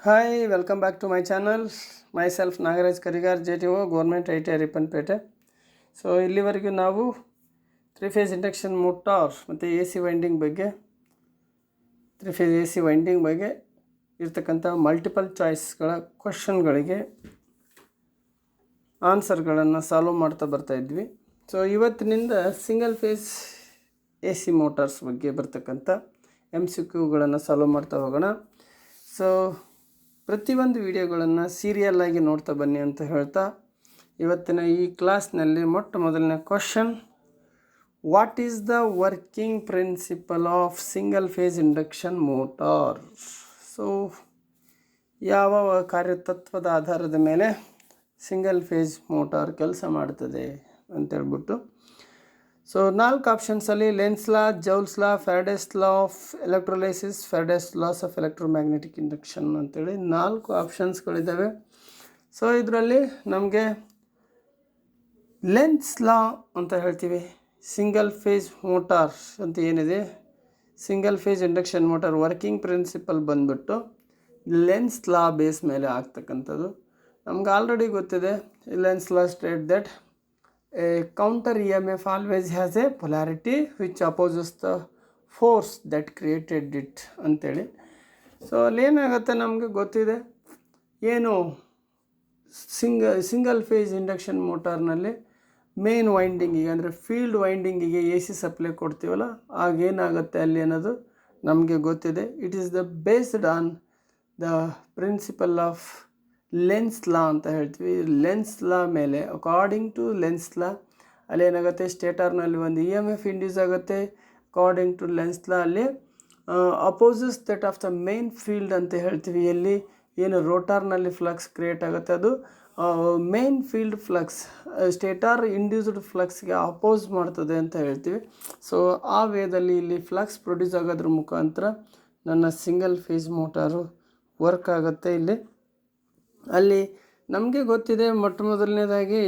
Hi, welcome back to my channel. Myself Nagaraj Karigar, JTO, Government ITI Rippanpete. So ಇಲ್ಲಿವರೆಗೂ ನಾವು 3-phase induction motor ಮತ್ತು AC winding ಬಗ್ಗೆ 3-phase AC winding ಬಗ್ಗೆ ಇರ್ತಕ್ಕಂಥ multiple ಚಾಯ್ಸ್ಗಳ ಕ್ವಶನ್ಗಳಿಗೆ ಆನ್ಸರ್ಗಳನ್ನು solve ಮಾಡ್ತಾ ಬರ್ತಾಯಿದ್ವಿ. So ಇವತ್ತಿನಿಂದ single phase AC motors ಬಗ್ಗೆ ಬರ್ತಕ್ಕಂಥ MCQಗಳನ್ನು ಸಾಲ್ವ್ ಮಾಡ್ತಾ ಹೋಗೋಣ. ಸೊ ಪ್ರತಿಯೊಂದು ವಿಡಿಯೋಗಳನ್ನು ಸೀರಿಯಲ್ಲಾಗಿ ನೋಡ್ತಾ ಬನ್ನಿ ಅಂತ ಹೇಳ್ತಾ ಇವತ್ತಿನ ಈ ಕ್ಲಾಸ್ನಲ್ಲಿ ಮೊಟ್ಟ ಮೊದಲನೇ question, what is the working principle of single phase induction motor? So ಯಾವ ಕಾರ್ಯತತ್ವದ ಆಧಾರದ ಮೇಲೆ ಸಿಂಗಲ್ ಫೇಸ್ ಮೋಟಾರ್ ಕೆಲಸ ಮಾಡ್ತದೆ ಅಂತೇಳ್ಬಿಟ್ಟು. ಸೊ 4 ಆಪ್ಷನ್ಸಲ್ಲಿ Lenz law, Joule's law, Faraday's law of electrolysis, Faraday's laws of electromagnetic induction ಅಂತೇಳಿ 4 ಆಪ್ಷನ್ಸ್ಗಳಿದ್ದಾವೆ. ಸೊ ಇದರಲ್ಲಿ ನಮಗೆ ಲೆನ್ಸ್ ಲಾ ಅಂತ ಹೇಳ್ತೀವಿ. ಸಿಂಗಲ್ ಫೇಸ್ ಮೋಟಾರ್ ಅಂತ ಏನಿದೆ, single phase induction motor working principal ಬಂದ್ಬಿಟ್ಟು ಲೆನ್ಸ್ ಲಾ ಬೇಸ್ ಮೇಲೆ ಆಗ್ತಕ್ಕಂಥದ್ದು. ನಮ್ಗೆ ಆಲ್ರೆಡಿ ಗೊತ್ತಿದೆ, lens law state that a counter EMF always has a polarity which opposes the force that created it ಅಂತೇಳಿ. ಸೊ ಅಲ್ಲೇನಾಗುತ್ತೆ ನಮಗೆ ಗೊತ್ತಿದೆ, ಏನು ಸಿಂಗಲ್ ಫೇಸ್ ಇಂಡಕ್ಷನ್ ಮೋಟಾರ್ನಲ್ಲಿ ಮೇನ್ ವೈಂಡಿಂಗಿಗೆ ಅಂದರೆ ಫೀಲ್ಡ್ ವೈಂಡಿಂಗಿಗೆ AC ಸಪ್ಲೈ ಕೊಡ್ತೀವಲ್ಲ, ಆಗೇನಾಗುತ್ತೆ ಅಲ್ಲಿ ಅನ್ನೋದು ನಮಗೆ ಗೊತ್ತಿದೆ. It is the based on the principle of Lenz law ಅಂತ ಹೇಳ್ತೀವಿ. ಲೆನ್ಸ್ ಲಾ ಮೇಲೆ ಅಕಾರ್ಡಿಂಗ್ ಟು ಲೆನ್ಸ್ ಲಾ ಅಲ್ಲಿ ಏನಾಗುತ್ತೆ, ಸ್ಟೇಟರ್ನಲ್ಲಿ ಒಂದು EMF ಇಂಡ್ಯೂಸ್ ಆಗುತ್ತೆ. ಅಕಾರ್ಡಿಂಗ್ ಟು ಲೆನ್ಸ್ ಲಾ ಅಲ್ಲಿ opposes that of the main field ಅಂತ ಹೇಳ್ತೀವಿ. ಎಲ್ಲಿ ಏನು ರೋಟಾರ್ನಲ್ಲಿ ಫ್ಲಕ್ಸ್ ಕ್ರಿಯೇಟ್ ಆಗುತ್ತೆ ಅದು main field flux stator induced ಫ್ಲಕ್ಸ್ಗೆ ಅಪೋಸ್ ಮಾಡ್ತದೆ ಅಂತ ಹೇಳ್ತೀವಿ. ಸೊ ಆ ವೇದಲ್ಲಿ ಇಲ್ಲಿ ಫ್ಲಕ್ಸ್ ಪ್ರೊಡ್ಯೂಸ್ ಆಗೋದ್ರ ಮುಖಾಂತರ ನನ್ನ ಸಿಂಗಲ್ ಫೇಸ್ ಮೋಟಾರು ವರ್ಕ್ ಆಗುತ್ತೆ. ಇಲ್ಲಿ ಅಲ್ಲಿ ನಮಗೆ ಗೊತ್ತಿದೆ, ಮೊಟ್ಟ ಮೊದಲನೇದಾಗಿ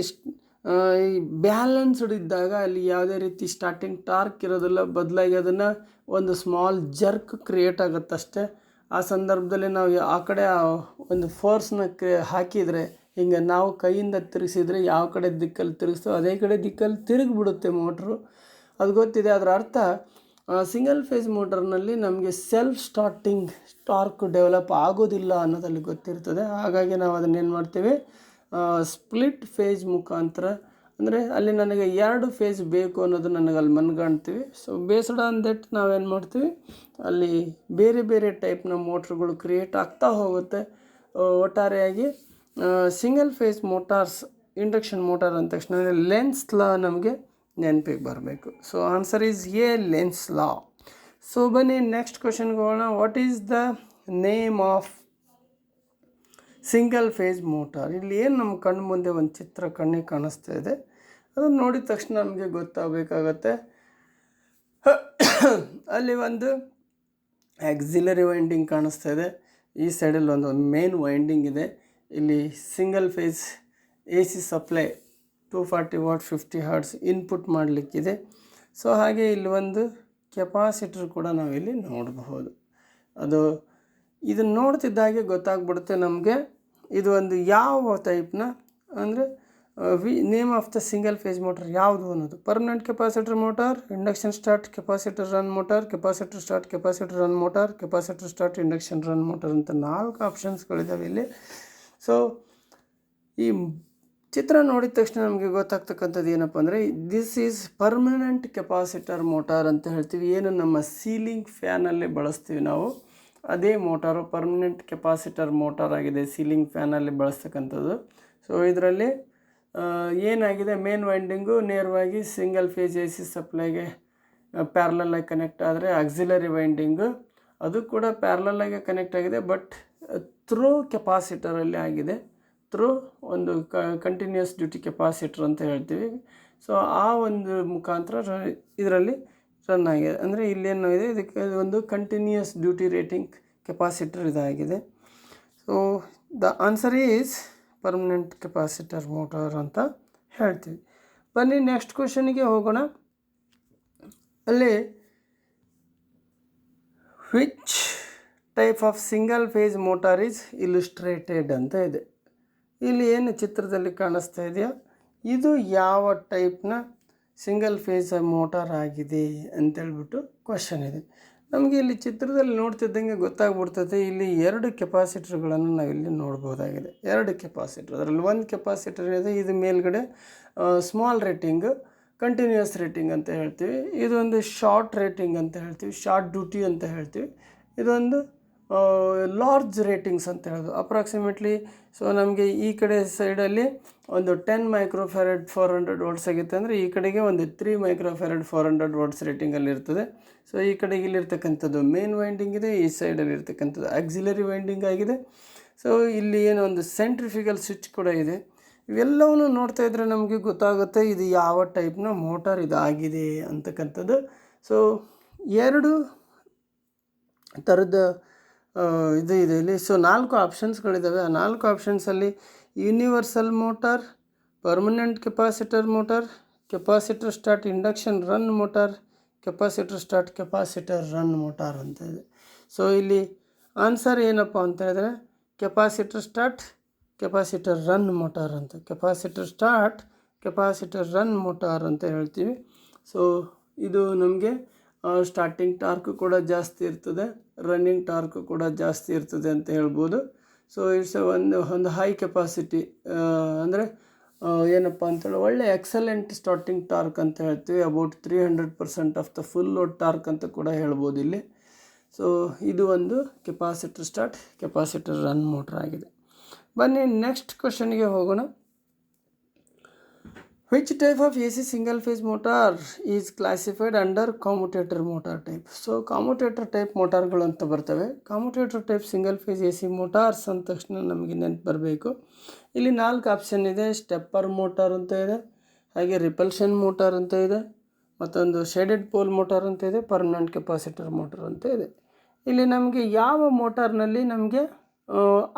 ಈ ಬ್ಯಾಲೆನ್ಸ್ಡ್ ಇದ್ದಾಗ ಅಲ್ಲಿ ಯಾವುದೇ ರೀತಿ ಸ್ಟಾರ್ಟಿಂಗ್ ಟಾರ್ಕ್ ಇರೋದಿಲ್ಲ, ಬದಲಾಗಿ ಅದನ್ನು ಒಂದು ಸ್ಮಾಲ್ ಜರ್ಕ್ ಕ್ರಿಯೇಟ್ ಆಗುತ್ತಷ್ಟೇ. ಆ ಸಂದರ್ಭದಲ್ಲಿ ನಾವು ಆ ಕಡೆ ಒಂದು ಫೋರ್ಸ್ನ ಹಾಕಿದರೆ, ಹಿಂಗೆ ನಾವು ಕೈಯಿಂದ ತಿರುಗಿಸಿದರೆ ಯಾವ ಕಡೆ ದಿಕ್ಕಲ್ಲಿ ತಿರುಗಿಸ್ತೋ ಅದೇ ಕಡೆ ದಿಕ್ಕಲ್ಲಿ ತಿರುಗಿಬಿಡುತ್ತೆ ಮೋಟ್ರು. ಅದು ಗೊತ್ತಿದೆ. ಅದರ ಅರ್ಥ ಸಿಂಗಲ್ ಫೇಸ್ ಮೋಟರ್ನಲ್ಲಿ ನಮಗೆ ಸೆಲ್ಫ್ ಸ್ಟಾರ್ಟಿಂಗ್ ಟಾರ್ಕ್ ಡೆವಲಪ್ ಆಗೋದಿಲ್ಲ ಅನ್ನೋದಲ್ಲಿ ಗೊತ್ತಿರ್ತದೆ. ಹಾಗಾಗಿ ನಾವು ಅದನ್ನೇನು ಮಾಡ್ತೀವಿ, ಸ್ಪ್ಲಿಟ್ ಫೇಸ್ ಮುಖಾಂತರ, ಅಂದರೆ ಅಲ್ಲಿ ನನಗೆ 2 ಫೇಸ್ ಬೇಕು ಅನ್ನೋದು ನನಗೆ ಅಲ್ಲಿ ಮನ್ಗಾಣ್ತೀವಿ. ಸೊ ಬೇಸ್ಡ್ ಆನ್ ದಟ್ ನಾವೇನು ಮಾಡ್ತೀವಿ, ಅಲ್ಲಿ ಬೇರೆ ಬೇರೆ ಟೈಪ್ನ ಮೋಟ್ರುಗಳು ಕ್ರಿಯೇಟ್ ಆಗ್ತಾ ಹೋಗುತ್ತೆ. ಒಟ್ಟಾರೆಯಾಗಿ single phase motors induction motor ಅಂದ ತಕ್ಷಣ ಲೆನ್ಸ್ ಲಾ ನಮಗೆ ನೆನಪಿಗೆ ಬರಬೇಕು. So answer is A, lens law. So ಬನ್ನಿ ನೆಕ್ಸ್ಟ್ ಕ್ವಶನ್ಗೆ ಹೋಗೋಣ. What is the name of single phase motor? ಇಲ್ಲಿ ಏನು ನಮ್ಮ ಕಣ್ಣು ಮುಂದೆ ಒಂದು ಚಿತ್ರ ಕಣ್ಣಿಗೆ ಕಾಣಿಸ್ತಾ ಇದೆ, ಅದನ್ನು ನೋಡಿದ ತಕ್ಷಣ ನಮಗೆ ಗೊತ್ತಾಗಬೇಕಾಗತ್ತೆ. ಅಲ್ಲಿ ಒಂದು ಆಕ್ಸಿಲರಿ ವೈಂಡಿಂಗ್ ಕಾಣಿಸ್ತಾ ಇದೆ, ಈ ಸೈಡಲ್ಲಿ ಒಂದು ಮೇನ್ ವೈಂಡಿಂಗ್ ಇದೆ. ಇಲ್ಲಿ single phase AC supply 240 watt 50 hertz input ಮಾಡಲಿಕ್ಕಿದೆ. ಸೊ ಹಾಗೆ ಇಲ್ಲಿ ಒಂದು ಕೆಪಾಸಿಟರ್ ಕೂಡ ನಾವಿಲ್ಲಿ ನೋಡಬಹುದು. ಅದು ಇದನ್ನು ನೋಡ್ತಿದ್ದಾಗೆ ಗೊತ್ತಾಗ್ಬಿಡುತ್ತೆ ನಮಗೆ ಇದು ಒಂದು ಯಾವ ಟೈಪ್ನ, ಅಂದರೆ name of the single phase motor ಯಾವುದು ಅನ್ನೋದು. Permanent capacitor motor, induction start capacitor run motor, capacitor start capacitor run motor, capacitor start induction run motor ಅಂತ 4 ಆಪ್ಷನ್ಸ್ಗಳಿದ್ದಾವೆ ಇಲ್ಲಿ. ಸೊ ಈ ಚಿತ್ರ ನೋಡಿದ ತಕ್ಷಣ ನಮಗೆ ಗೊತ್ತಾಗ್ತಕ್ಕಂಥದ್ದು ಏನಪ್ಪ ಅಂದರೆ, this is permanent capacitor motor ಅಂತ ಹೇಳ್ತೀವಿ. ಏನು ನಮ್ಮ ಸೀಲಿಂಗ್ ಫ್ಯಾನಲ್ಲಿ ಬಳಸ್ತೀವಿ ನಾವು, ಅದೇ ಮೋಟಾರು ಪರ್ಮನೆಂಟ್ ಕೆಪಾಸಿಟರ್ ಮೋಟಾರ್ ಆಗಿದೆ, ಸೀಲಿಂಗ್ ಫ್ಯಾನಲ್ಲಿ ಬಳಸ್ತಕ್ಕಂಥದ್ದು. ಸೊ ಇದರಲ್ಲಿ ಏನಾಗಿದೆ, ಮೇನ್ ವೈಂಡಿಂಗು ನೇರವಾಗಿ ಸಿಂಗಲ್ ಫೇಸ್ AC ಸಪ್ಲೈಗೆ ಪ್ಯಾರಲಲ್ಲಾಗಿ ಕನೆಕ್ಟ್ ಆದರೆ, ಆಕ್ಸಿಲರಿ ವೈಂಡಿಂಗು ಅದು ಕೂಡ ಪ್ಯಾರಲಲ್ಲಾಗಿ ಕನೆಕ್ಟ್ ಆಗಿದೆ, ಬಟ್ ಥ್ರೂ ಕೆಪಾಸಿಟರಲ್ಲಿ ಆಗಿದೆ, ಥ್ರೂ ಒಂದು ಕಂಟಿನ್ಯೂಸ್ ಡ್ಯೂಟಿ ಕೆಪಾಸಿಟರ್ ಅಂತ ಹೇಳ್ತೀವಿ. ಸೊ ಆ ಒಂದು ಮುಖಾಂತರ ಇದರಲ್ಲಿ ರನ್ ಆಗಿದೆ. ಅಂದರೆ ಇಲ್ಲೇನು ಇದೆ, ಇದಕ್ಕೆ ಒಂದು ಕಂಟಿನ್ಯೂಸ್ ಡ್ಯೂಟಿ ರೇಟಿಂಗ್ ಕೆಪಾಸಿಟರ್ ಇದಾಗಿದೆ. So the answer is permanent capacitor motor ಅಂತ ಹೇಳ್ತೀವಿ. ಬನ್ನಿ ನೆಕ್ಸ್ಟ್ ಕ್ವಶನಿಗೆ ಹೋಗೋಣ. ಅಲ್ಲಿ which type of single phase motor is illustrated ಅಂತ ಇದೆ. ಇಲ್ಲಿ ಏನು ಚಿತ್ರದಲ್ಲಿ ಕಾಣಿಸ್ತಾ ಇದೆಯಾ, ಇದು ಯಾವ ಟೈಪ್ನ ಸಿಂಗಲ್ ಫೇಸ್ ಮೋಟಾರ್ ಆಗಿದೆ ಅಂತೇಳ್ಬಿಟ್ಟು ಕ್ವಶನ್ ಇದೆ. ನಮಗೆ ಇಲ್ಲಿ ಚಿತ್ರದಲ್ಲಿ ನೋಡ್ತಿದ್ದಂಗೆ ಗೊತ್ತಾಗ್ಬಿಡ್ತದೆ, ಇಲ್ಲಿ 2 ಕೆಪಾಸಿಟರ್ಗಳನ್ನು ನಾವಿಲ್ಲಿ ನೋಡ್ಬೋದಾಗಿದೆ. 2 ಕೆಪಾಸಿಟರ್, ಅದರಲ್ಲಿ ಒಂದು ಕೆಪಾಸಿಟರ್ ಇದೆ, ಇದು ಮೇಲ್ಗಡೆ ಸ್ಮಾಲ್ ರೇಟಿಂಗ್ ಕಂಟಿನ್ಯೂಯಸ್ ರೇಟಿಂಗ್ ಅಂತ ಹೇಳ್ತೀವಿ, ಇದೊಂದು ಶಾರ್ಟ್ ರೇಟಿಂಗ್ ಅಂತ ಹೇಳ್ತೀವಿ, ಶಾರ್ಟ್ ಡ್ಯೂಟಿ ಅಂತ ಹೇಳ್ತೀವಿ, ಇದೊಂದು ಲಾರ್ಜ್ ರೇಟಿಂಗ್ಸ್ ಅಂತ ಹೇಳೋದು ಅಪ್ರಾಕ್ಸಿಮೇಟ್ಲಿ. ಸೊ ನಮಗೆ ಈ ಕಡೆ ಸೈಡಲ್ಲಿ ಒಂದು 10 ಮೈಕ್ರೋಫ್ಯಾರಡ್ 400 ವಾಟ್ಸ್ ಆಗಿತ್ತು ಅಂದರೆ ಈ ಕಡೆಗೆ ಒಂದು 3 ಮೈಕ್ರೋಫ್ಯಾರಡ್ 400 ವಾಟ್ಸ್ ರೇಟಿಂಗಲ್ಲಿ ಇರ್ತದೆ. ಸೊ ಈ ಕಡೆಗೆ ಇಲ್ಲಿರ್ತಕ್ಕಂಥದ್ದು ಮೇನ್ ವೈಂಡಿಂಗ್ ಇದೆ, ಈ ಸೈಡಲ್ಲಿ ಇರ್ತಕ್ಕಂಥದ್ದು ಆಕ್ಸಿಲರಿ ವೈಂಡಿಂಗ್ ಆಗಿದೆ. ಸೊ ಇಲ್ಲಿ ಏನೋ ಒಂದು ಸೆಂಟ್ರಿಫಿಕಲ್ ಸ್ವಿಚ್ ಕೂಡ ಇದೆ. ಇವೆಲ್ಲವನ್ನು ನೋಡ್ತಾ ಇದ್ದರೆ ನಮಗೆ ಗೊತ್ತಾಗುತ್ತೆ ಇದು ಯಾವ ಟೈಪ್ನ ಮೋಟಾರ್ ಇದಾಗಿದೆ ಅಂತಕ್ಕಂಥದ್ದು. ಸೊ 2 ಥರದ ಇದು ಇದೆ ಇಲ್ಲಿ. ಸೊ 4 ಆಪ್ಷನ್ಸ್ಗಳಿದ್ದಾವೆ. ಆ 4 ಆಪ್ಷನ್ಸಲ್ಲಿ universal motor, permanent capacitor motor, capacitor start induction run motor, capacitor start capacitor run motor ಅಂತ ಇದೆ. ಸೊ ಇಲ್ಲಿ ಆನ್ಸರ್ ಏನಪ್ಪ ಅಂತ ಹೇಳಿದ್ರೆ capacitor start capacitor run motor ಅಂತ, capacitor start capacitor run motor ಅಂತ ಹೇಳ್ತೀವಿ. ಸೊ ಇದು ನಮಗೆ ಸ್ಟಾರ್ಟಿಂಗ್ ಟಾರ್ಕ್ ಕೂಡ ಜಾಸ್ತಿ ಇರ್ತದೆ, ರನ್ನಿಂಗ್ ಟಾರ್ಕ್ ಕೂಡ ಜಾಸ್ತಿ ಇರ್ತದೆ ಅಂತ ಹೇಳ್ಬೋದು. ಸೊ ಇಟ್ಸ್ ಒಂದು ಹೈ ಕೆಪಾಸಿಟಿ ಅಂದರೆ ಏನಪ್ಪ ಅಂತೇಳಿ ಒಳ್ಳೆ ಎಕ್ಸಲೆಂಟ್ ಸ್ಟಾರ್ಟಿಂಗ್ ಟಾರ್ಕ್ ಅಂತ ಹೇಳ್ತೀವಿ. About 300% of the full load torque ಅಂತ ಕೂಡ ಹೇಳ್ಬೋದು ಇಲ್ಲಿ. ಸೊ ಇದು ಒಂದು capacitor start capacitor run motor ಆಗಿದೆ. ಬನ್ನಿ ನೆಕ್ಸ್ಟ್ ಕ್ವಶನ್ಗೆ ಹೋಗೋಣ. Which type of AC single phase motor is classified under commutator motor type? So commutator type ಮೋಟಾರ್ಗಳು ಅಂತ ಬರ್ತವೆ. Commutator type single phase AC motors ಅಂದ ತಕ್ಷಣ ನಮಗೆ ನೆನಪು ಬರಬೇಕು. ಇಲ್ಲಿ 4 ಆಪ್ಷನ್ ಇದೆ. ಸ್ಟೆಪ್ಪರ್ ಮೋಟಾರ್ ಅಂತ ಇದೆ, ಹಾಗೆ ರಿಪಲ್ಷನ್ ಮೋಟಾರ್ ಅಂತ ಇದೆ, ಮತ್ತೊಂದು ಶೇಡೆಡ್ ಪೋಲ್ ಮೋಟಾರ್ ಅಂತ ಇದೆ, ಪರ್ಮನೆಂಟ್ ಕೆಪಾಸಿಟರ್ ಮೋಟಾರ್ ಅಂತ ಇದೆ. ಇಲ್ಲಿ ನಮಗೆ ಯಾವ ಮೋಟಾರ್ನಲ್ಲಿ ನಮಗೆ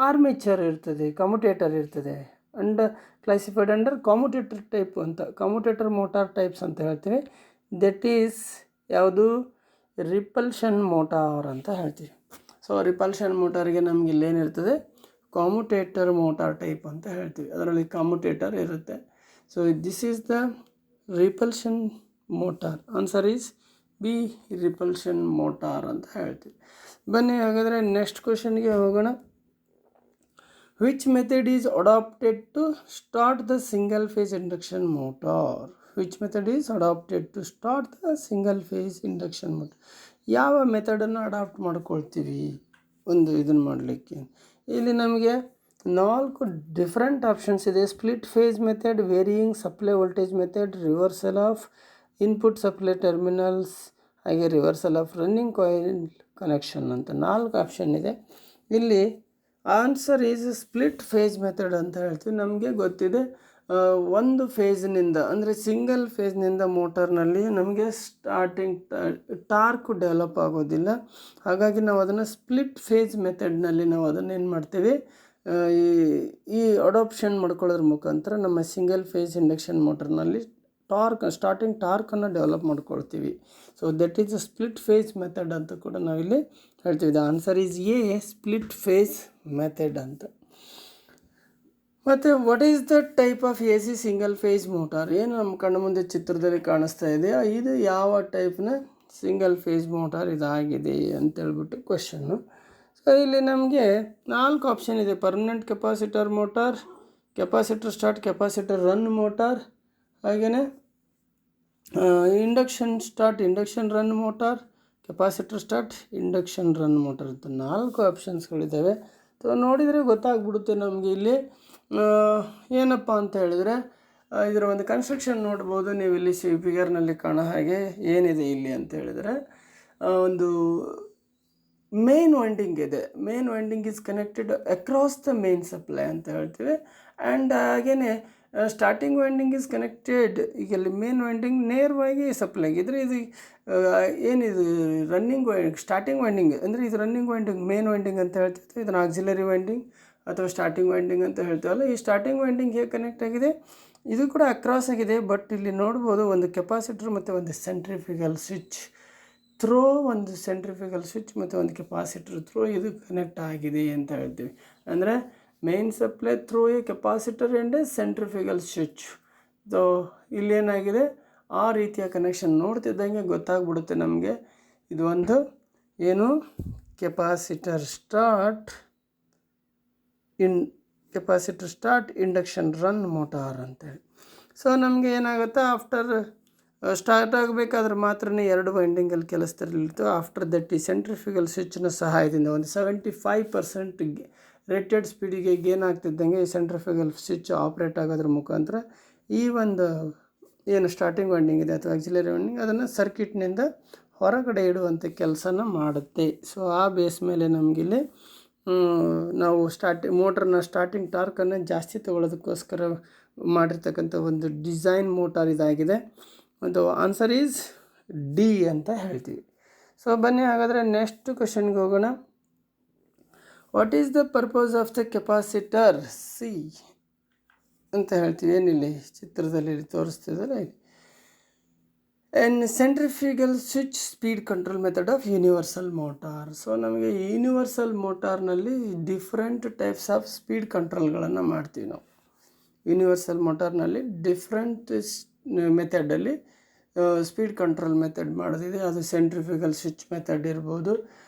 ಆರ್ಮೇಚರ್ ಇರ್ತದೆ, ಕಮ್ಯುಟೇಟರ್ ಇರ್ತದೆ, ಕ್ಲಾಸಿಫೈಡ್ ಅಂಡರ್ ಕಾಮ್ಯುಟೇಟರ್ ಟೈಪ್ ಅಂತ, ಕಾಮ್ಯುಟೇಟರ್ ಮೋಟಾರ್ ಟೈಪ್ಸ್ ಅಂತ ಹೇಳ್ತೀವಿ. ದಟ್ ಈಸ್ ಯಾವುದು? ರಿಪಲ್ಷನ್ ಮೋಟಾರ್ ಅಂತ ಹೇಳ್ತೀವಿ. ಸೊ ರಿಪಲ್ಷನ್ ಮೋಟಾರ್ಗೆ ನಮಗೆ ಇಲ್ಲೇನಿರ್ತದೆ, ಕಾಮ್ಯುಟೇಟರ್ ಮೋಟಾರ್ ಟೈಪ್ ಅಂತ ಹೇಳ್ತೀವಿ, ಅದರಲ್ಲಿ ಕಾಮ್ಯುಟೇಟರ್ ಇರುತ್ತೆ. So this is the repulsion motor. Answer is B, repulsion motor ಅಂತ ಹೇಳ್ತೀವಿ. ಬನ್ನಿ ಹಾಗಾದರೆ ನೆಕ್ಸ್ಟ್ ಕ್ವಶನ್ಗೆ ಹೋಗೋಣ. Which method is adopted to start the single phase induction motor? Which method is adopted to start the single phase induction motor? ಯಾವ ಮೆಥಡನ್ನು adapt ಮಾಡ್ಕೊಳ್ತೀವಿ ಒಂದು ಇದನ್ನು ಮಾಡಲಿಕ್ಕೆ? ಇಲ್ಲಿ ನಮಗೆ 4 ಡಿಫ್ರೆಂಟ್ ಆಪ್ಷನ್ಸ್ ಇದೆ. Split phase method, varying supply voltage method, reversal of input supply terminals, ಹಾಗೆ reversal of running coil connection ಅಂತ 4 ಆಪ್ಷನ್ ಇದೆ. ಇಲ್ಲಿ answer is split phase method ಅಂತ ಹೇಳ್ತೀವಿ. ನಮಗೆ ಗೊತ್ತಿದೆ ಒಂದು ಫೇಸ್ನಿಂದ ಅಂದರೆ ಸಿಂಗಲ್ ಫೇಸ್ನಿಂದ ಮೋಟಾರ್ನಲ್ಲಿ ನಮಗೆ ಸ್ಟಾರ್ಟಿಂಗ್ ಟಾರ್ಕ್ ಡೆವಲಪ್ ಆಗೋದಿಲ್ಲ. ಹಾಗಾಗಿ ನಾವು ಅದನ್ನು ಸ್ಪ್ಲಿಟ್ ಫೇಸ್ ಮೆಥಡ್ನಲ್ಲಿ ನಾವು ಅದನ್ನು ಏನು ಮಾಡ್ತೀವಿ, ಈ ಅಡಾಪ್ಷನ್ ಮಾಡ್ಕೊಳ್ಳೋದ್ರ ಮುಖಾಂತರ ನಮ್ಮ ಸಿಂಗಲ್ ಫೇಸ್ ಇಂಡಕ್ಷನ್ ಮೋಟರ್ನಲ್ಲಿ ಸ್ಟಾರ್ಟಿಂಗ್ ಟಾರ್ಕನ್ನು ಡೆವಲಪ್ ಮಾಡ್ಕೊಳ್ತೀವಿ. So that is a split phase method ಅಂತ ಕೂಡ ನಾವಿಲ್ಲಿ ಹೇಳ್ತೀವಿ. The answer is A, split phase method ಅಂತ. ಮತ್ತು what is the type of AC single phase motor? ಏನು ನಮ್ಮ ಕಣ್ಣು ಮುಂದೆ ಚಿತ್ರದಲ್ಲಿ ಕಾಣಿಸ್ತಾ ಇದೆಯಾ, ಇದು ಯಾವ ಟೈಪ್ನ ಸಿಂಗಲ್ ಫೇಸ್ ಮೋಟಾರ್ ಇದಾಗಿದೆ ಅಂತೇಳ್ಬಿಟ್ಟು ಕ್ವಶನ್ನು. ಸೊ ಇಲ್ಲಿ ನಮಗೆ 4 ಆಪ್ಷನ್ ಇದೆ. Permanent capacitor motor, capacitor start capacitor run motor, ಹಾಗೆಯೇ induction start induction run motor, capacitor start induction run motor ಅಂತ 4 ಆಪ್ಷನ್ಸ್ಗಳಿದ್ದಾವೆ. ಸೊ ನೋಡಿದರೆ ಗೊತ್ತಾಗ್ಬಿಡುತ್ತೆ ನಮಗೆ ಇಲ್ಲಿ ಏನಪ್ಪ ಅಂತ ಹೇಳಿದರೆ, ಇದರ ಒಂದು ಕನ್ಸ್ಟ್ರಕ್ಷನ್ ನೋಡ್ಬೋದು ನೀವು ಇಲ್ಲಿ ಫಿಗರ್ನಲ್ಲಿ ಕಾಣೋ ಹಾಗೆ. ಏನಿದೆ ಇಲ್ಲಿ ಅಂತ ಹೇಳಿದರೆ, ಒಂದು ಮೇನ್ ವೈಂಡಿಂಗ್ ಇದೆ. Main winding is connected across the main supply ಅಂತ ಹೇಳ್ತೀವಿ. ಆ್ಯಂಡ್ ಹಾಗೆಯೇ ಸ್ಟಾರ್ಟಿಂಗ್ ವೈಂಡಿಂಗ್ ಈಸ್ ಕನೆಕ್ಟೆಡ್, ಈಗ ಇಲ್ಲಿ ಮೇನ್ ವೈಂಡಿಂಗ್ ನೇರವಾಗಿ ಸಪ್ಲೈಗಿದ್ರೆ ಇದು ಏನಿದು ರನ್ನಿಂಗ್ ಸ್ಟಾರ್ಟಿಂಗ್ ವೈಂಡಿಂಗ್ ಅಂದರೆ ಇದು ರನ್ನಿಂಗ್ ವೈಂಡಿಂಗ್ ಮೇನ್ ವೈಂಡಿಂಗ್ ಅಂತ ಹೇಳ್ತಿತ್ತು. ಇದನ್ನು ಆಕ್ಸಿಲರಿ ವೈಂಡಿಂಗ್ ಅಥವಾ ಸ್ಟಾರ್ಟಿಂಗ್ ವೈಂಡಿಂಗ್ ಅಂತ ಹೇಳ್ತೀವಲ್ಲ. ಈ ಸ್ಟಾರ್ಟಿಂಗ್ ವೈಂಡಿಂಗ್ ಹೇಗೆ ಕನೆಕ್ಟ್ ಆಗಿದೆ, ಇದು ಕೂಡ ಅಕ್ರಾಸ್ ಆಗಿದೆ. ಬಟ್ ಇಲ್ಲಿ ನೋಡ್ಬೋದು ಒಂದು ಕೆಪಾಸಿಟರ್ ಮತ್ತು ಒಂದು ಸೆಂಟ್ರಿಫಿಕಲ್ ಸ್ವಿಚ್ ಥ್ರೋ ಒಂದು ಸೆಂಟ್ರಿಫಿಕಲ್ ಸ್ವಿಚ್ ಮತ್ತು ಒಂದು ಕೆಪಾಸಿಟರ್ ಥ್ರೋ ಇದು ಕನೆಕ್ಟ್ ಆಗಿದೆ ಅಂತ ಹೇಳ್ತೀವಿ. ಅಂದರೆ main supply through a capacitor and a centrifugal switch. So ಇಲ್ಲೇನಾಗಿದೆ, ಆ ರೀತಿಯ ಕನೆಕ್ಷನ್ ನೋಡ್ತಿದ್ದಂಗೆ ಗೊತ್ತಾಗ್ಬಿಡುತ್ತೆ ನಮಗೆ ಇದು ಒಂದು ಏನು capacitor start induction run motor ಅಂತೇಳಿ. ಸೊ ನಮಗೆ ಏನಾಗುತ್ತೆ, ಆಫ್ಟರ್ ಸ್ಟಾರ್ಟ್ ಆಗಬೇಕಾದ್ರೆ ಮಾತ್ರ 2 ವೈಂಡಿಂಗಲ್ಲಿ ಕೆಲಸದಲ್ಲಿತ್ತು. ಆಫ್ಟರ್ ದಟ್ ಈ ಸೆಂಟ್ರಿಫಿಕಲ್ ಸ್ವಿಚ್ನ ಸಹಾಯದಿಂದ ಒಂದು 75% ರೇಟೆಡ್ ಸ್ಪೀಡಿಗೆ ಗೇನ್ ಆಗ್ತಿದ್ದಂಗೆ ಈ ಸೆಂಟ್ರಿಫಿಕಲ್ ಸ್ವಿಚ್ ಆಪ್ರೇಟ್ ಆಗೋದ್ರ ಮುಖಾಂತರ ಈ ಒಂದು ಏನು ಸ್ಟಾರ್ಟಿಂಗ್ ವೈಂಡಿಂಗ್ ಇದೆ ಅಥವಾ ಆಕ್ಸಿಲರಿ ವೈಂಡಿಂಗ್ ಅದನ್ನು ಸರ್ಕಿಟ್ನಿಂದ ಹೊರಗಡೆ ಇಡುವಂಥ ಕೆಲಸನ ಮಾಡುತ್ತೆ. ಸೊ ಆ ಬೇಸ್ ಮೇಲೆ ನಮಗಿಲ್ಲಿ ನಾವು ಮೋಟ್ರನ್ನ ಸ್ಟಾರ್ಟಿಂಗ್ ಟಾರ್ಕನ್ನು ಜಾಸ್ತಿ ತೊಗೊಳೋದಕ್ಕೋಸ್ಕರ ಮಾಡಿರ್ತಕ್ಕಂಥ ಒಂದು ಡಿಸೈನ್ ಮೋಟಾರ್ ಇದಾಗಿದೆ. ಒಂದು ಆನ್ಸರ್ ಈಸ್ ಡಿ ಅಂತ ಹೇಳ್ತೀವಿ. ಸೊ ಬನ್ನಿ ಹಾಗಾದರೆ ನೆಕ್ಸ್ಟ್ ಕ್ವೆಶನ್ಗೆ ಹೋಗೋಣ. What is the purpose of the capacitor C ಅಂತ ಹೇಳ್ತೀವಿ. ಏನಿಲ್ಲಿ ಚಿತ್ರದಲ್ಲಿ ತೋರಿಸ್ತಿದ್ದಾರೆ, and centrifugal switch speed control method of universal motor. So ನಮಗೆ ಯೂನಿವರ್ಸಲ್ ಮೋಟಾರ್ನಲ್ಲಿ ಡಿಫ್ರೆಂಟ್ ಟೈಪ್ಸ್ ಆಫ್ ಸ್ಪೀಡ್ ಕಂಟ್ರೋಲ್ಗಳನ್ನು ಮಾಡ್ತೀವಿ ನಾವು. ಯೂನಿವರ್ಸಲ್ ಮೋಟಾರ್ನಲ್ಲಿ ಡಿಫ್ರೆಂಟ್ ಮೆಥಡಲ್ಲಿ ಸ್ಪೀಡ್ ಕಂಟ್ರೋಲ್ ಮೆಥಡ್ ಮಾಡೋದಿದೆ. ಅದು ಸೆಂಟ್ರಿಫಿಕಲ್ ಸ್ವಿಚ್ ಮೆಥಡ್ ಇರ್ಬೋದು,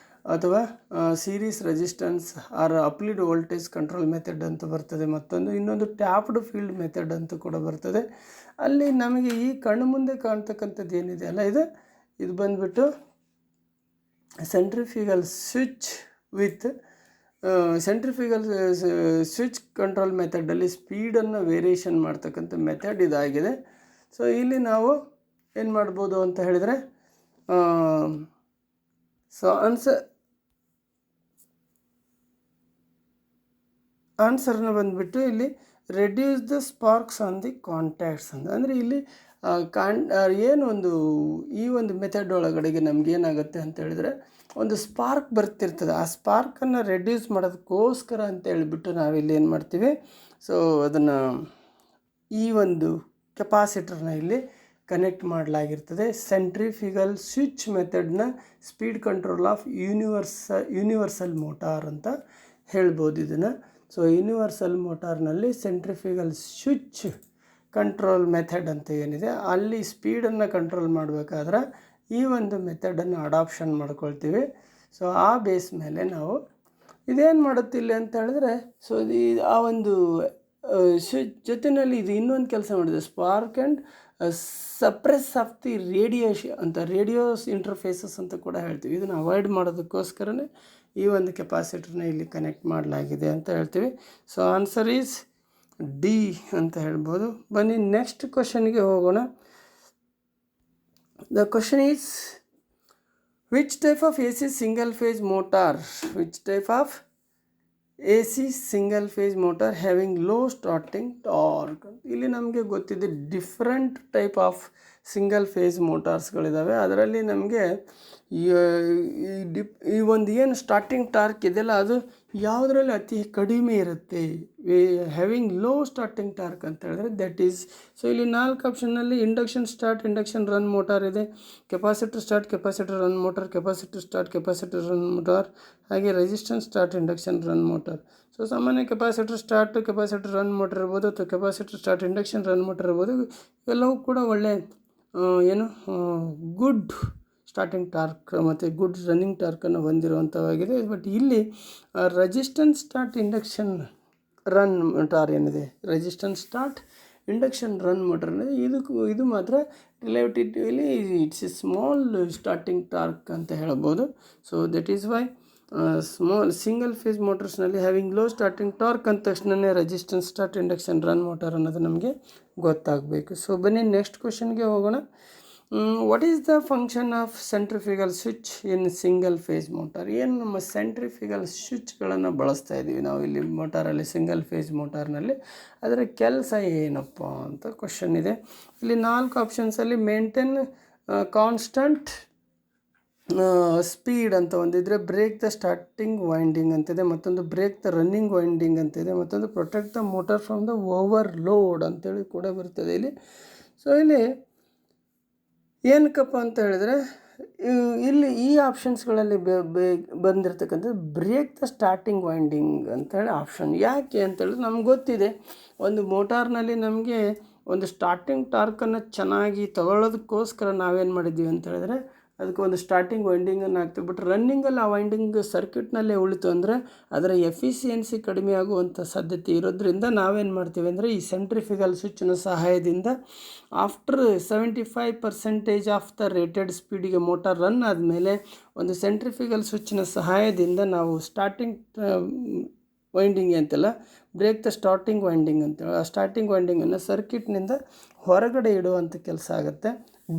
ಅಥವಾ series resistance or applied voltage control method ಅಂತ ಬರ್ತದೆ. ಇನ್ನೊಂದು ಟ್ಯಾಪ್ಡ್ ಫೀಲ್ಡ್ ಮೆಥಡ್ ಅಂತ ಕೂಡ ಬರ್ತದೆ. ಅಲ್ಲಿ ನಮಗೆ ಈ ಕಣ್ಣು ಮುಂದೆ ಕಾಣ್ತಕ್ಕಂಥದ್ದು ಏನಿದೆ ಅಲ್ಲ, ಇದು ಬಂದುಬಿಟ್ಟು centrifugal switch with centrifugal switch control ಮೆಥಡಲ್ಲಿ ಸ್ಪೀಡನ್ನು ವೇರಿಯೇಷನ್ ಮಾಡ್ತಕ್ಕಂಥ ಮೆಥಡ್ ಇದಾಗಿದೆ. ಸೊ ಇಲ್ಲಿ ನಾವು ಏನು ಮಾಡ್ಬೋದು ಅಂತ ಹೇಳಿದರೆ, ಸೊ ಆನ್ಸರ್ನ ಬಂದುಬಿಟ್ಟು ಇಲ್ಲಿ reduce the sparks on the contacts ಅಂತ. ಅಂದರೆ ಇಲ್ಲಿ ಈ ಒಂದು ಮೆಥಡ್ ಒಳಗಡೆಗೆ ನಮಗೇನಾಗುತ್ತೆ ಅಂತ ಹೇಳಿದರೆ, ಒಂದು ಸ್ಪಾರ್ಕ್ ಬರ್ತಿರ್ತದೆ. ಆ ಸ್ಪಾರ್ಕನ್ನು ರೆಡ್ಯೂಸ್ ಮಾಡೋದಕ್ಕೋಸ್ಕರ ಅಂತ ಹೇಳಿಬಿಟ್ಟು ನಾವಿಲ್ಲಿ ಏನು ಮಾಡ್ತೀವಿ, ಸೊ ಅದನ್ನು ಈ ಒಂದು ಕೆಪಾಸಿಟರ್ನ ಇಲ್ಲಿ ಕನೆಕ್ಟ್ ಮಾಡಲಾಗಿರ್ತದೆ. ಸೆಂಟ್ರಿಫಿಕಲ್ ಸ್ವಿಚ್ ಮೆಥಡ್ನ speed control of universal motor ಅಂತ ಹೇಳ್ಬೋದು ಇದನ್ನು. ಸೊ ಯೂನಿವರ್ಸಲ್ ಮೋಟಾರ್ನಲ್ಲಿ ಸೆಂಟ್ರಿಫಿಕಲ್ ಸ್ವಿಚ್ ಕಂಟ್ರೋಲ್ ಮೆಥಡ್ ಅಂತ ಏನಿದೆ, ಅಲ್ಲಿ ಸ್ಪೀಡನ್ನು ಕಂಟ್ರೋಲ್ ಮಾಡಬೇಕಾದ್ರೆ ಈ ಒಂದು ಮೆಥಡನ್ನು ಅಡಾಪ್ಷನ್ ಮಾಡ್ಕೊಳ್ತೀವಿ. ಸೊ ಆ ಬೇಸ್ ಮೇಲೆ ನಾವು ಇದೇನು ಮಾಡುತ್ತಿಲ್ಲ ಅಂತ ಹೇಳಿದ್ರೆ, ಸೊ ಆ ಒಂದು ಸ್ವಿಚ್ ಜೊತೆಯಲ್ಲಿ ಇದು ಇನ್ನೊಂದು ಕೆಲಸ ಮಾಡಿದೆ, spark and suppress of the radiation ಅಂತ, ರೇಡಿಯೋಸ್ ಇಂಟರ್ಫೇಸಸ್ ಅಂತ ಕೂಡ ಹೇಳ್ತೀವಿ. ಇದನ್ನು ಅವಾಯ್ಡ್ ಮಾಡೋದಕ್ಕೋಸ್ಕರನೇ ಈ ಒಂದು ಕೆಪಾಸಿಟರ್ನ ಇಲ್ಲಿ ಕನೆಕ್ಟ್ ಮಾಡಲಾಗಿದೆ ಅಂತ ಹೇಳ್ತೀವಿ. ಸೊ ಆನ್ಸರ್ ಈಸ್ ಡಿ ಅಂತ ಹೇಳ್ಬೋದು. ಬನ್ನಿ ನೆಕ್ಸ್ಟ್ ಕ್ವಶನ್ಗೆ ಹೋಗೋಣ. The question is which type of AC single phase motor having low starting torque. ಇಲ್ಲಿ ನಮಗೆ ಗೊತ್ತಿದೆ different type of single phase ಮೋಟಾರ್ಸ್ಗಳಿದ್ದಾವೆ. ಅದರಲ್ಲಿ ನಮಗೆ ಈ ಒಂದು ಏನು ಸ್ಟಾರ್ಟಿಂಗ್ ಟಾರ್ಕ್ ಇದೆಯಲ್ಲ, ಅದು ಯಾವುದರಲ್ಲಿ ಅತಿ ಕಡಿಮೆ ಇರುತ್ತೆ, ಹ್ಯಾವಿಂಗ್ ಲೋ ಸ್ಟಾರ್ಟಿಂಗ್ ಟಾರ್ಕ್ ಅಂತ ಹೇಳಿದ್ರೆ ದಟ್ ಈಸ್. ಸೊ ಇಲ್ಲಿ 4 ಆಪ್ಷನ್ನಲ್ಲಿ induction start, induction run motor ಇದೆ, capacitor start, capacitor run motor, capacitor start, capacitor run motor, ಹಾಗೆ resistance start, induction run motor. So ಸಾಮಾನ್ಯ capacitor start capacitor run motor ಇರ್ಬೋದು, ಅಥವಾ capacitor start induction run motor ಇರ್ಬೋದು. ಇವೆಲ್ಲವೂ ಕೂಡ ಒಳ್ಳೆ good starting torque ಮತ್ತು ಗುಡ್ ರನ್ನಿಂಗ್ ಟಾರ್ಕನ್ನು ಹೊಂದಿರುವಂಥವಾಗಿದೆ. ಬಟ್ ಇಲ್ಲಿ resistance start induction run motor ಏನಿದೆ, resistance start induction run motor ಇದು ಮಾತ್ರ relatively it's A small starting torque ಅಂತ ಹೇಳ್ಬೋದು. So that is why small single phase ಮೋಟರ್ಸ್ನಲ್ಲಿ ಹ್ಯಾವಿಂಗ್ ಲೋ ಸ್ಟಾರ್ಟಿಂಗ್ ಟಾರ್ಕ್ ಅಂದ ತಕ್ಷಣವೇ resistance start induction run motor ಅನ್ನೋದು ನಮಗೆ ಗೊತ್ತಾಗಬೇಕು. ಸೊ ಬನ್ನಿ ನೆಕ್ಸ್ಟ್ ಕ್ವಶನ್ಗೆ ಹೋಗೋಣ. What is the function of centrifugal switch in single phase motor? ಏನು ನಮ್ಮ ಸೆಂಟ್ರಿಫಿಕಲ್ ಸ್ವಿಚ್ಗಳನ್ನು ಬಳಸ್ತಾ ಇದ್ದೀವಿ ನಾವು ಇಲ್ಲಿ ಮೋಟಾರಲ್ಲಿ, ಸಿಂಗಲ್ ಫೇಸ್ ಮೋಟಾರ್ನಲ್ಲಿ, ಅದರ ಕೆಲಸ ಏನಪ್ಪ ಅಂತ ಕ್ವಶನ್ ಇದೆ. ಇಲ್ಲಿ 4 ಆಪ್ಷನ್ಸಲ್ಲಿ ಮೇಂಟೈನ್ ಕಾನ್ಸ್ಟಂಟ್ ಸ್ಪೀಡ್ ಅಂತ ಒಂದಿದ್ರೆ, ಬ್ರೇಕ್ ದ ಸ್ಟಾರ್ಟಿಂಗ್ ವೈಂಡಿಂಗ್ ಅಂತಿದೆ, ಮತ್ತೊಂದು ಬ್ರೇಕ್ ದ ರನ್ನಿಂಗ್ ವೈಂಡಿಂಗ್ ಅಂತಿದೆ, ಮತ್ತೊಂದು protect the motor from the overload ಅಂತೇಳಿ ಕೂಡ ಬರ್ತದೆ ಇಲ್ಲಿ. ಸೊ ಇಲ್ಲಿ ಏನಕ್ಕಪ್ಪ ಅಂತ ಹೇಳಿದರೆ, ಇಲ್ಲಿ ಈ ಆಪ್ಷನ್ಸ್ಗಳಲ್ಲಿ ಬಂದಿರತಕ್ಕಂಥದ್ದು ಬ್ರೇಕ್ ದ ಸ್ಟಾರ್ಟಿಂಗ್ ವೈಂಡಿಂಗ್ ಅಂತೇಳಿ ಆಪ್ಷನ್. ಯಾಕೆ ಅಂತೇಳಿದ್ರೆ ನಮ್ಗೆ ಗೊತ್ತಿದೆ ಒಂದು ಮೋಟಾರ್ನಲ್ಲಿ ನಮಗೆ ಒಂದು ಸ್ಟಾರ್ಟಿಂಗ್ ಟಾರ್ಕನ್ನು ಚೆನ್ನಾಗಿ ತಗೊಳ್ಳೋದಕ್ಕೋಸ್ಕರ ನಾವೇನು ಮಾಡಿದ್ದೀವಿ ಅಂತ ಹೇಳಿದ್ರೆ ಅದಕ್ಕೆ ಒಂದು ಸ್ಟಾರ್ಟಿಂಗ್ ವೈಂಡಿಂಗನ್ನು ಹಾಕ್ತೀವಿ. ಬಟ್ ರನ್ನಿಂಗಲ್ಲಿ ಆ ವೈಂಡಿಂಗ್ ಸರ್ಕ್ಯೂಟ್ನಲ್ಲೇ ಉಳಿತು ಅಂದರೆ ಅದರ ಎಫಿಷಿಯನ್ಸಿ ಕಡಿಮೆ ಆಗುವಂಥ ಸಾಧ್ಯತೆ ಇರೋದ್ರಿಂದ ನಾವೇನು ಮಾಡ್ತೀವಿ ಅಂದರೆ ಈ ಸೆಂಟ್ರಿಫಿಕಲ್ ಸ್ವಿಚ್ನ ಸಹಾಯದಿಂದ ಆಫ್ಟರ್ 75% ಆಫ್ ದ ರೇಟೆಡ್ ಸ್ಪೀಡಿಗೆ ಮೋಟಾರ್ ರನ್ ಆದಮೇಲೆ ಒಂದು ಸೆಂಟ್ರಿಫಿಕಲ್ ಸ್ವಿಚ್ನ ಸಹಾಯದಿಂದ ನಾವು ಸ್ಟಾರ್ಟಿಂಗ್ ವೈಂಡಿಂಗ್ ಅಂತೆಲ್ಲ ಬ್ರೇಕ್ ದ ಸ್ಟಾರ್ಟಿಂಗ್ ವೈಂಡಿಂಗ್ ಅಂತೇಳಿ ಆ ಸ್ಟಾರ್ಟಿಂಗ್ ವೈಂಡಿಂಗನ್ನು ಸರ್ಕ್ಯೂಟ್ನಿಂದ ಹೊರಗಡೆ ಇಡುವಂಥ ಕೆಲಸ ಆಗುತ್ತೆ.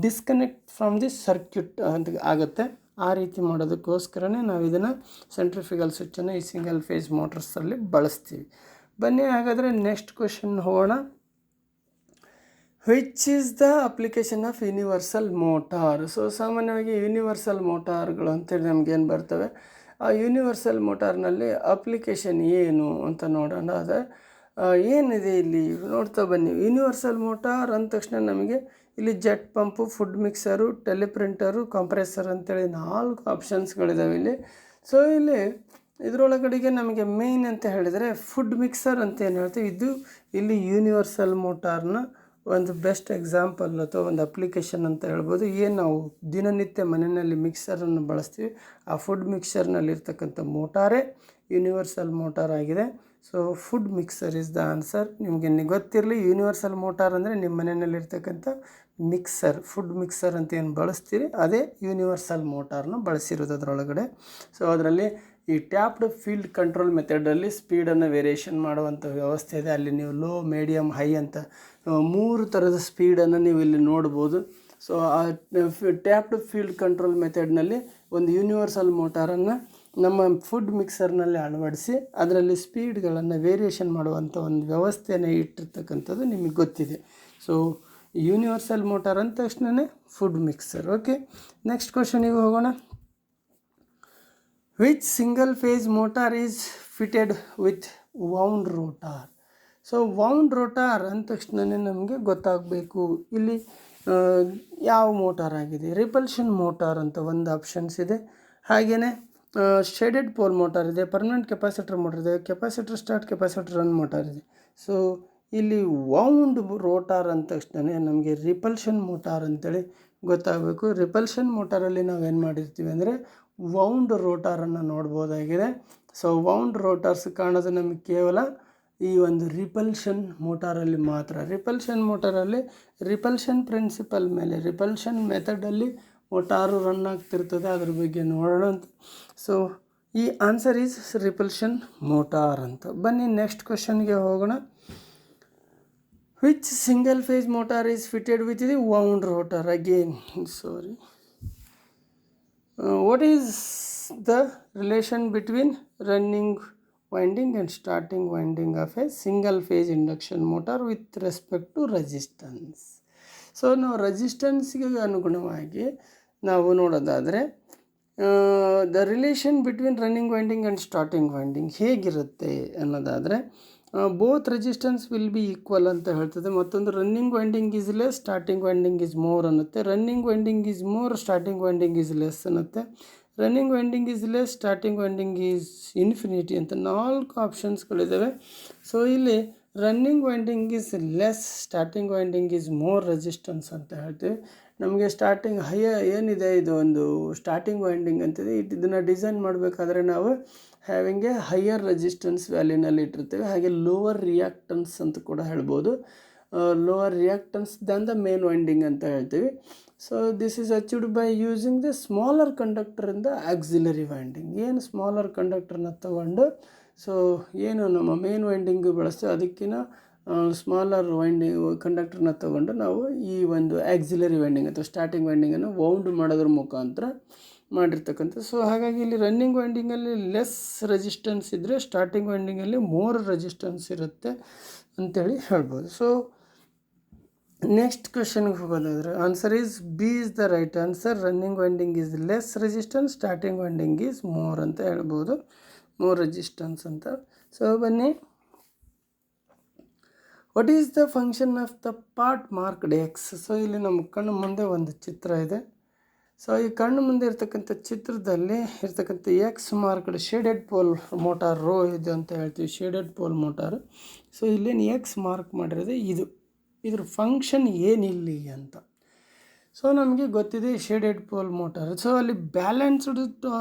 ಡಿಸ್ಕನೆಕ್ಟ್ ಫ್ರಮ್ ದಿ ಸರ್ಕ್ಯೂಟ್ ಅಂತ ಆಗುತ್ತೆ. ಆ ರೀತಿ ಮಾಡೋದಕ್ಕೋಸ್ಕರನೇ ನಾವು ಇದನ್ನು ಸೆಂಟ್ರಿಫಿಕಲ್ ಸ್ವಿಚ್ಚನ್ನು ಈ ಸಿಂಗಲ್ ಫೇಸ್ ಮೋಟರ್ಸಲ್ಲಿ ಬಳಸ್ತೀವಿ. ಬನ್ನಿ ಹಾಗಾದರೆ ನೆಕ್ಸ್ಟ್ ಕ್ವೆಶನ್ ಹೋಗೋಣ. Which is the application of universal motor? So ಸಾಮಾನ್ಯವಾಗಿ ಯೂನಿವರ್ಸಲ್ ಮೋಟಾರ್ಗಳು ಅಂತೇಳಿ ನಮಗೇನು ಬರ್ತವೆ, ಆ ಯೂನಿವರ್ಸಲ್ ಮೋಟಾರ್ನಲ್ಲಿ ಅಪ್ಲಿಕೇಶನ್ ಏನು ಅಂತ ನೋಡೋಣ. ಅದು ಏನಿದೆ ಇಲ್ಲಿ ನೋಡ್ತಾ ಬನ್ನಿ. ಯೂನಿವರ್ಸಲ್ ಮೋಟಾರ್ ಅಂದ ತಕ್ಷಣ ನಮಗೆ ಇಲ್ಲಿ jet pump, food mixer, teleprinter, compressor ಅಂತೇಳಿ 4 ಆಪ್ಷನ್ಸ್ಗಳಿದ್ದಾವೆ ಇಲ್ಲಿ. ಸೊ ಇಲ್ಲಿ ಇದರೊಳಗಡೆಗೆ ನಮಗೆ ಮೇಯ್ನ್ ಅಂತ ಹೇಳಿದರೆ ಫುಡ್ ಮಿಕ್ಸರ್ ಅಂತ ಏನು ಹೇಳ್ತೀವಿ, ಇದು ಇಲ್ಲಿ ಯೂನಿವರ್ಸಲ್ ಮೋಟಾರ್ನ ಒಂದು ಬೆಸ್ಟ್ ಎಕ್ಸಾಂಪಲ್ ಅಥವಾ ಒಂದು ಅಪ್ಲಿಕೇಶನ್ ಅಂತ ಹೇಳ್ಬೋದು. ಏನು ನಾವು ದಿನನಿತ್ಯ ಮನೆಯಲ್ಲಿ ಮಿಕ್ಸರನ್ನು ಬಳಸ್ತೀವಿ, ಆ ಫುಡ್ ಮಿಕ್ಸರ್ನಲ್ಲಿರ್ತಕ್ಕಂಥ ಮೋಟಾರೇ ಯೂನಿವರ್ಸಲ್ ಮೋಟಾರ್ ಆಗಿದೆ. So food mixer is the answer. ನಿಮಗೆ ಗೊತ್ತಿರಲಿ, ಯೂನಿವರ್ಸಲ್ ಮೋಟಾರ್ ಅಂದರೆ ನಿಮ್ಮ ಮನೆಯಲ್ಲಿರ್ತಕ್ಕಂಥ ಮಿಕ್ಸರ್, ಫುಡ್ ಮಿಕ್ಸರ್ ಅಂತ ಏನು ಬಳಸ್ತೀರಿ ಅದೇ ಯೂನಿವರ್ಸಲ್ ಮೋಟಾರ್ನ ಬಳಸಿರೋದು ಅದರೊಳಗಡೆ. ಸೊ ಅದರಲ್ಲಿ ಈ ಟ್ಯಾಪ್ಡ್ ಫೀಲ್ಡ್ ಕಂಟ್ರೋಲ್ ಮೆಥಡಲ್ಲಿ ಸ್ಪೀಡನ್ನು ವೇರಿಯೇಷನ್ ಮಾಡುವಂಥ ವ್ಯವಸ್ಥೆ ಇದೆ. ಅಲ್ಲಿ ನೀವು ಲೋ, ಮೀಡಿಯಮ್, ಹೈ ಅಂತ 3 ಥರದ ಸ್ಪೀಡನ್ನು ನೀವು ಇಲ್ಲಿ ನೋಡ್ಬೋದು. ಸೊ ಆ ಟ್ಯಾಪ್ಡ್ ಫೀಲ್ಡ್ ಕಂಟ್ರೋಲ್ ಮೆಥಡ್ನಲ್ಲಿ ಒಂದು ಯೂನಿವರ್ಸಲ್ ಮೋಟಾರನ್ನು ನಮ್ಮ ಫುಡ್ ಮಿಕ್ಸರ್ನಲ್ಲಿ ಅಳವಡಿಸಿ ಅದರಲ್ಲಿ ಸ್ಪೀಡ್ಗಳನ್ನು ವೇರಿಯೇಷನ್ ಮಾಡುವಂಥ ಒಂದು ವ್ಯವಸ್ಥೆಯನ್ನು ಇಟ್ಟಿರ್ತಕ್ಕಂಥದ್ದು ನಿಮಗೆ ಗೊತ್ತಿದೆ. ಸೊ ಯೂನಿವರ್ಸಲ್ ಮೋಟಾರ್ ಅಂದ ತಕ್ಷಣವೇ ಫುಡ್ ಮಿಕ್ಸರ್. ಓಕೆ, ನೆಕ್ಸ್ಟ್ ಕ್ವಶನಿಗೆ ಹೋಗೋಣ. Which single phase motor is fitted with wound rotor? So wound rotor ಅಂದ ತಕ್ಷಣವೇ ನಮಗೆ ಗೊತ್ತಾಗಬೇಕು ಇಲ್ಲಿ ಯಾವ ಮೋಟಾರ್ ಆಗಿದೆ. ರಿಪಲ್ಷನ್ ಮೋಟಾರ್ ಅಂತ ಒಂದು ಆಪ್ಷನ್ಸ್ ಇದೆ, ಹಾಗೆಯೇ ಶೇಡೆಡ್ ಪೋಲ್ ಮೋಟಾರ್ ಇದೆ, ಪರ್ಮನೆಂಟ್ ಕೆಪಾಸಿಟರ್ ಮೋಟಾರ್ ಇದೆ, capacitor start, capacitor run motor ಇದೆ. ಸೊ ಇಲ್ಲಿ ವೌಂಡ್ ರೋಟಾರ್ ಅಂದ ತಕ್ಷಣ ನಮಗೆ ರಿಪಲ್ಷನ್ ಮೋಟಾರ್ ಅಂತೇಳಿ ಗೊತ್ತಾಗಬೇಕು. ರಿಪಲ್ಷನ್ ಮೋಟಾರಲ್ಲಿ ನಾವೇನು ಮಾಡಿರ್ತೀವಿ ಅಂದರೆ ವೌಂಡ್ ರೋಟಾರನ್ನು ನೋಡ್ಬೋದಾಗಿದೆ. ಸೊ ವೌಂಡ್ ರೋಟಾರ್ಸ್ ಕಾಣೋದು ನಮಗೆ ಕೇವಲ ಈ ಒಂದು ರಿಪಲ್ಷನ್ ಮೋಟಾರಲ್ಲಿ ಮಾತ್ರ. ರಿಪಲ್ಷನ್ ಮೋಟಾರಲ್ಲಿ ರಿಪಲ್ಷನ್ ಪ್ರಿನ್ಸಿಪಲ್ ಮೇಲೆ, ರಿಪಲ್ಷನ್ ಮೆಥಡಲ್ಲಿ ಮೋಟಾರು ರನ್ ಆಗ್ತಿರ್ತದೆ, ಅದ್ರ ಬಗ್ಗೆ ನೋಡೋಣ ಅಂತ. ಸೊ ಈ ಆನ್ಸರ್ ಈಸ್ ರಿಪಲ್ಷನ್ ಮೋಟಾರ್ ಅಂತ. ಬನ್ನಿ ನೆಕ್ಸ್ಟ್ ಕ್ವಶನ್ಗೆ ಹೋಗೋಣ. Which single phase motor is fitted with the wound rotor? Again sorry, what is the relation between running winding and starting winding of a single phase induction motor with respect to resistance? So ನಾವು ರೆಸಿಸ್ಟೆನ್ಸ್ಗೆ ಅನುಗುಣವಾಗಿ ನಾವು ನೋಡೋದಾದರೆ the relation between running winding and starting winding ಹೇಗಿರುತ್ತೆ ಅನ್ನೋದಾದರೆ both resistance will be equal ಅಂತ ಹೇಳ್ತದೆ. ಮತ್ತೊಂದು running winding is less, starting winding is more ಅನ್ನುತ್ತೆ. Running winding is more, starting winding is less ಅನ್ನುತ್ತೆ. Running winding is less, starting winding is infinity ಅಂತ 4 ಆಪ್ಷನ್ಸ್ಗಳಿದ್ದಾವೆ. So ಇಲ್ಲಿ running winding is less, starting winding is more resistance ಅಂತ ಹೇಳ್ತೀವಿ. ನಮಗೆ starting ಏನಿದೆ ಇದು ಒಂದು ಸ್ಟಾರ್ಟಿಂಗ್ ವೈಂಡಿಂಗ್ ಅಂತಿದೆ, ಇದನ್ನು ಡಿಸೈನ್ ಮಾಡಬೇಕಾದ್ರೆ ನಾವು ಹ್ಯಾವಿಂಗ್ ಎ ಹೈಯರ್ ರೆಸಿಸ್ಟೆನ್ಸ್ ವ್ಯಾಲ್ಯೂನಲ್ಲಿ ಇಟ್ಟಿರ್ತೀವಿ. ಹಾಗೆ ಲೋವರ್ ರಿಯಾಕ್ಟನ್ಸ್ ಅಂತ ಕೂಡ ಹೇಳ್ಬೋದು. Lower reactance than the main winding ಅಂತ ಹೇಳ್ತೀವಿ. So this is achieved by using the smaller conductor in the auxiliary winding. ಏನು ಸ್ಮಾಲರ್ ಕಂಡಕ್ಟರ್ನ ತಗೊಂಡು ಸೊ ಏನು ನಮ್ಮ ಮೇನ್ ವೈಂಡಿಂಗ್ ಬಳಸ್ತೀವಿ ಅದಕ್ಕಿಂತ ಸ್ಮಾಲರ್ ವೈಂಡಿಂಗ್ ಕಂಡಕ್ಟರ್ನ ತೊಗೊಂಡು ನಾವು ಈ ಒಂದು ಆಕ್ಸಿಲರಿ ವೈಂಡಿಂಗ್ ಅಥವಾ ಸ್ಟಾರ್ಟಿಂಗ್ ವೈಂಡಿಂಗನ್ನು ವೌಂಡ್ ಮಾಡೋದ್ರ ಮುಖಾಂತರ ಮಾಡಿರ್ತಕ್ಕಂಥ. ಸೊ ಹಾಗಾಗಿ ಇಲ್ಲಿ ರನ್ನಿಂಗ್ ವೈಂಡಿಂಗಲ್ಲಿ ಲೆಸ್ ರೆಸಿಸ್ಟೆನ್ಸ್ ಇದ್ದರೆ ಸ್ಟಾರ್ಟಿಂಗ್ ವೈಂಡಿಂಗಲ್ಲಿ ಮೋರ್ ರೆಸಿಸ್ಟೆನ್ಸ್ ಇರುತ್ತೆ ಅಂಥೇಳಿ ಹೇಳ್ಬೋದು. ಸೊ ನೆಕ್ಸ್ಟ್ ಕ್ವೆಶನ್ಗೆ ಹೋಗೋದಾದರೆ answer is B is the right answer. Running winding is less resistance, starting winding is more ಅಂತ ಹೇಳ್ಬೋದು, ಮೋರ್ ರೆಸಿಸ್ಟೆನ್ಸ್ ಅಂತ. ಸೊ ಬನ್ನಿ, what is the function of the part marked X? So ಇಲ್ಲಿ ನಮ್ಮ ಕಣ್ಣು ಮುಂದೆ ಒಂದು ಚಿತ್ರ ಇದೆ. ಸೊ ಈ ಕಣ್ಣು ಮುಂದೆ ಇರ್ತಕ್ಕಂಥ ಚಿತ್ರದಲ್ಲಿ ಇರ್ತಕ್ಕಂಥ X marked shaded pole motor ರೋ ಇದು ಅಂತ ಹೇಳ್ತೀವಿ, ಶೇಡೆಡ್ ಪೋಲ್ ಮೋಟಾರ್. ಸೊ ಇಲ್ಲೇನು ಎಕ್ಸ್ ಮಾರ್ಕ್ ಮಾಡಿರೋದು ಇದ್ರ ಫಂಕ್ಷನ್ ಏನಿಲ್ಲಿ ಅಂತ. ಸೊ ನಮಗೆ ಗೊತ್ತಿದೆ ಶೇಡೆಡ್ ಪೋಲ್ ಮೋಟಾರ್. ಸೊ ಅಲ್ಲಿ ಬ್ಯಾಲೆನ್ಸ್ಡ್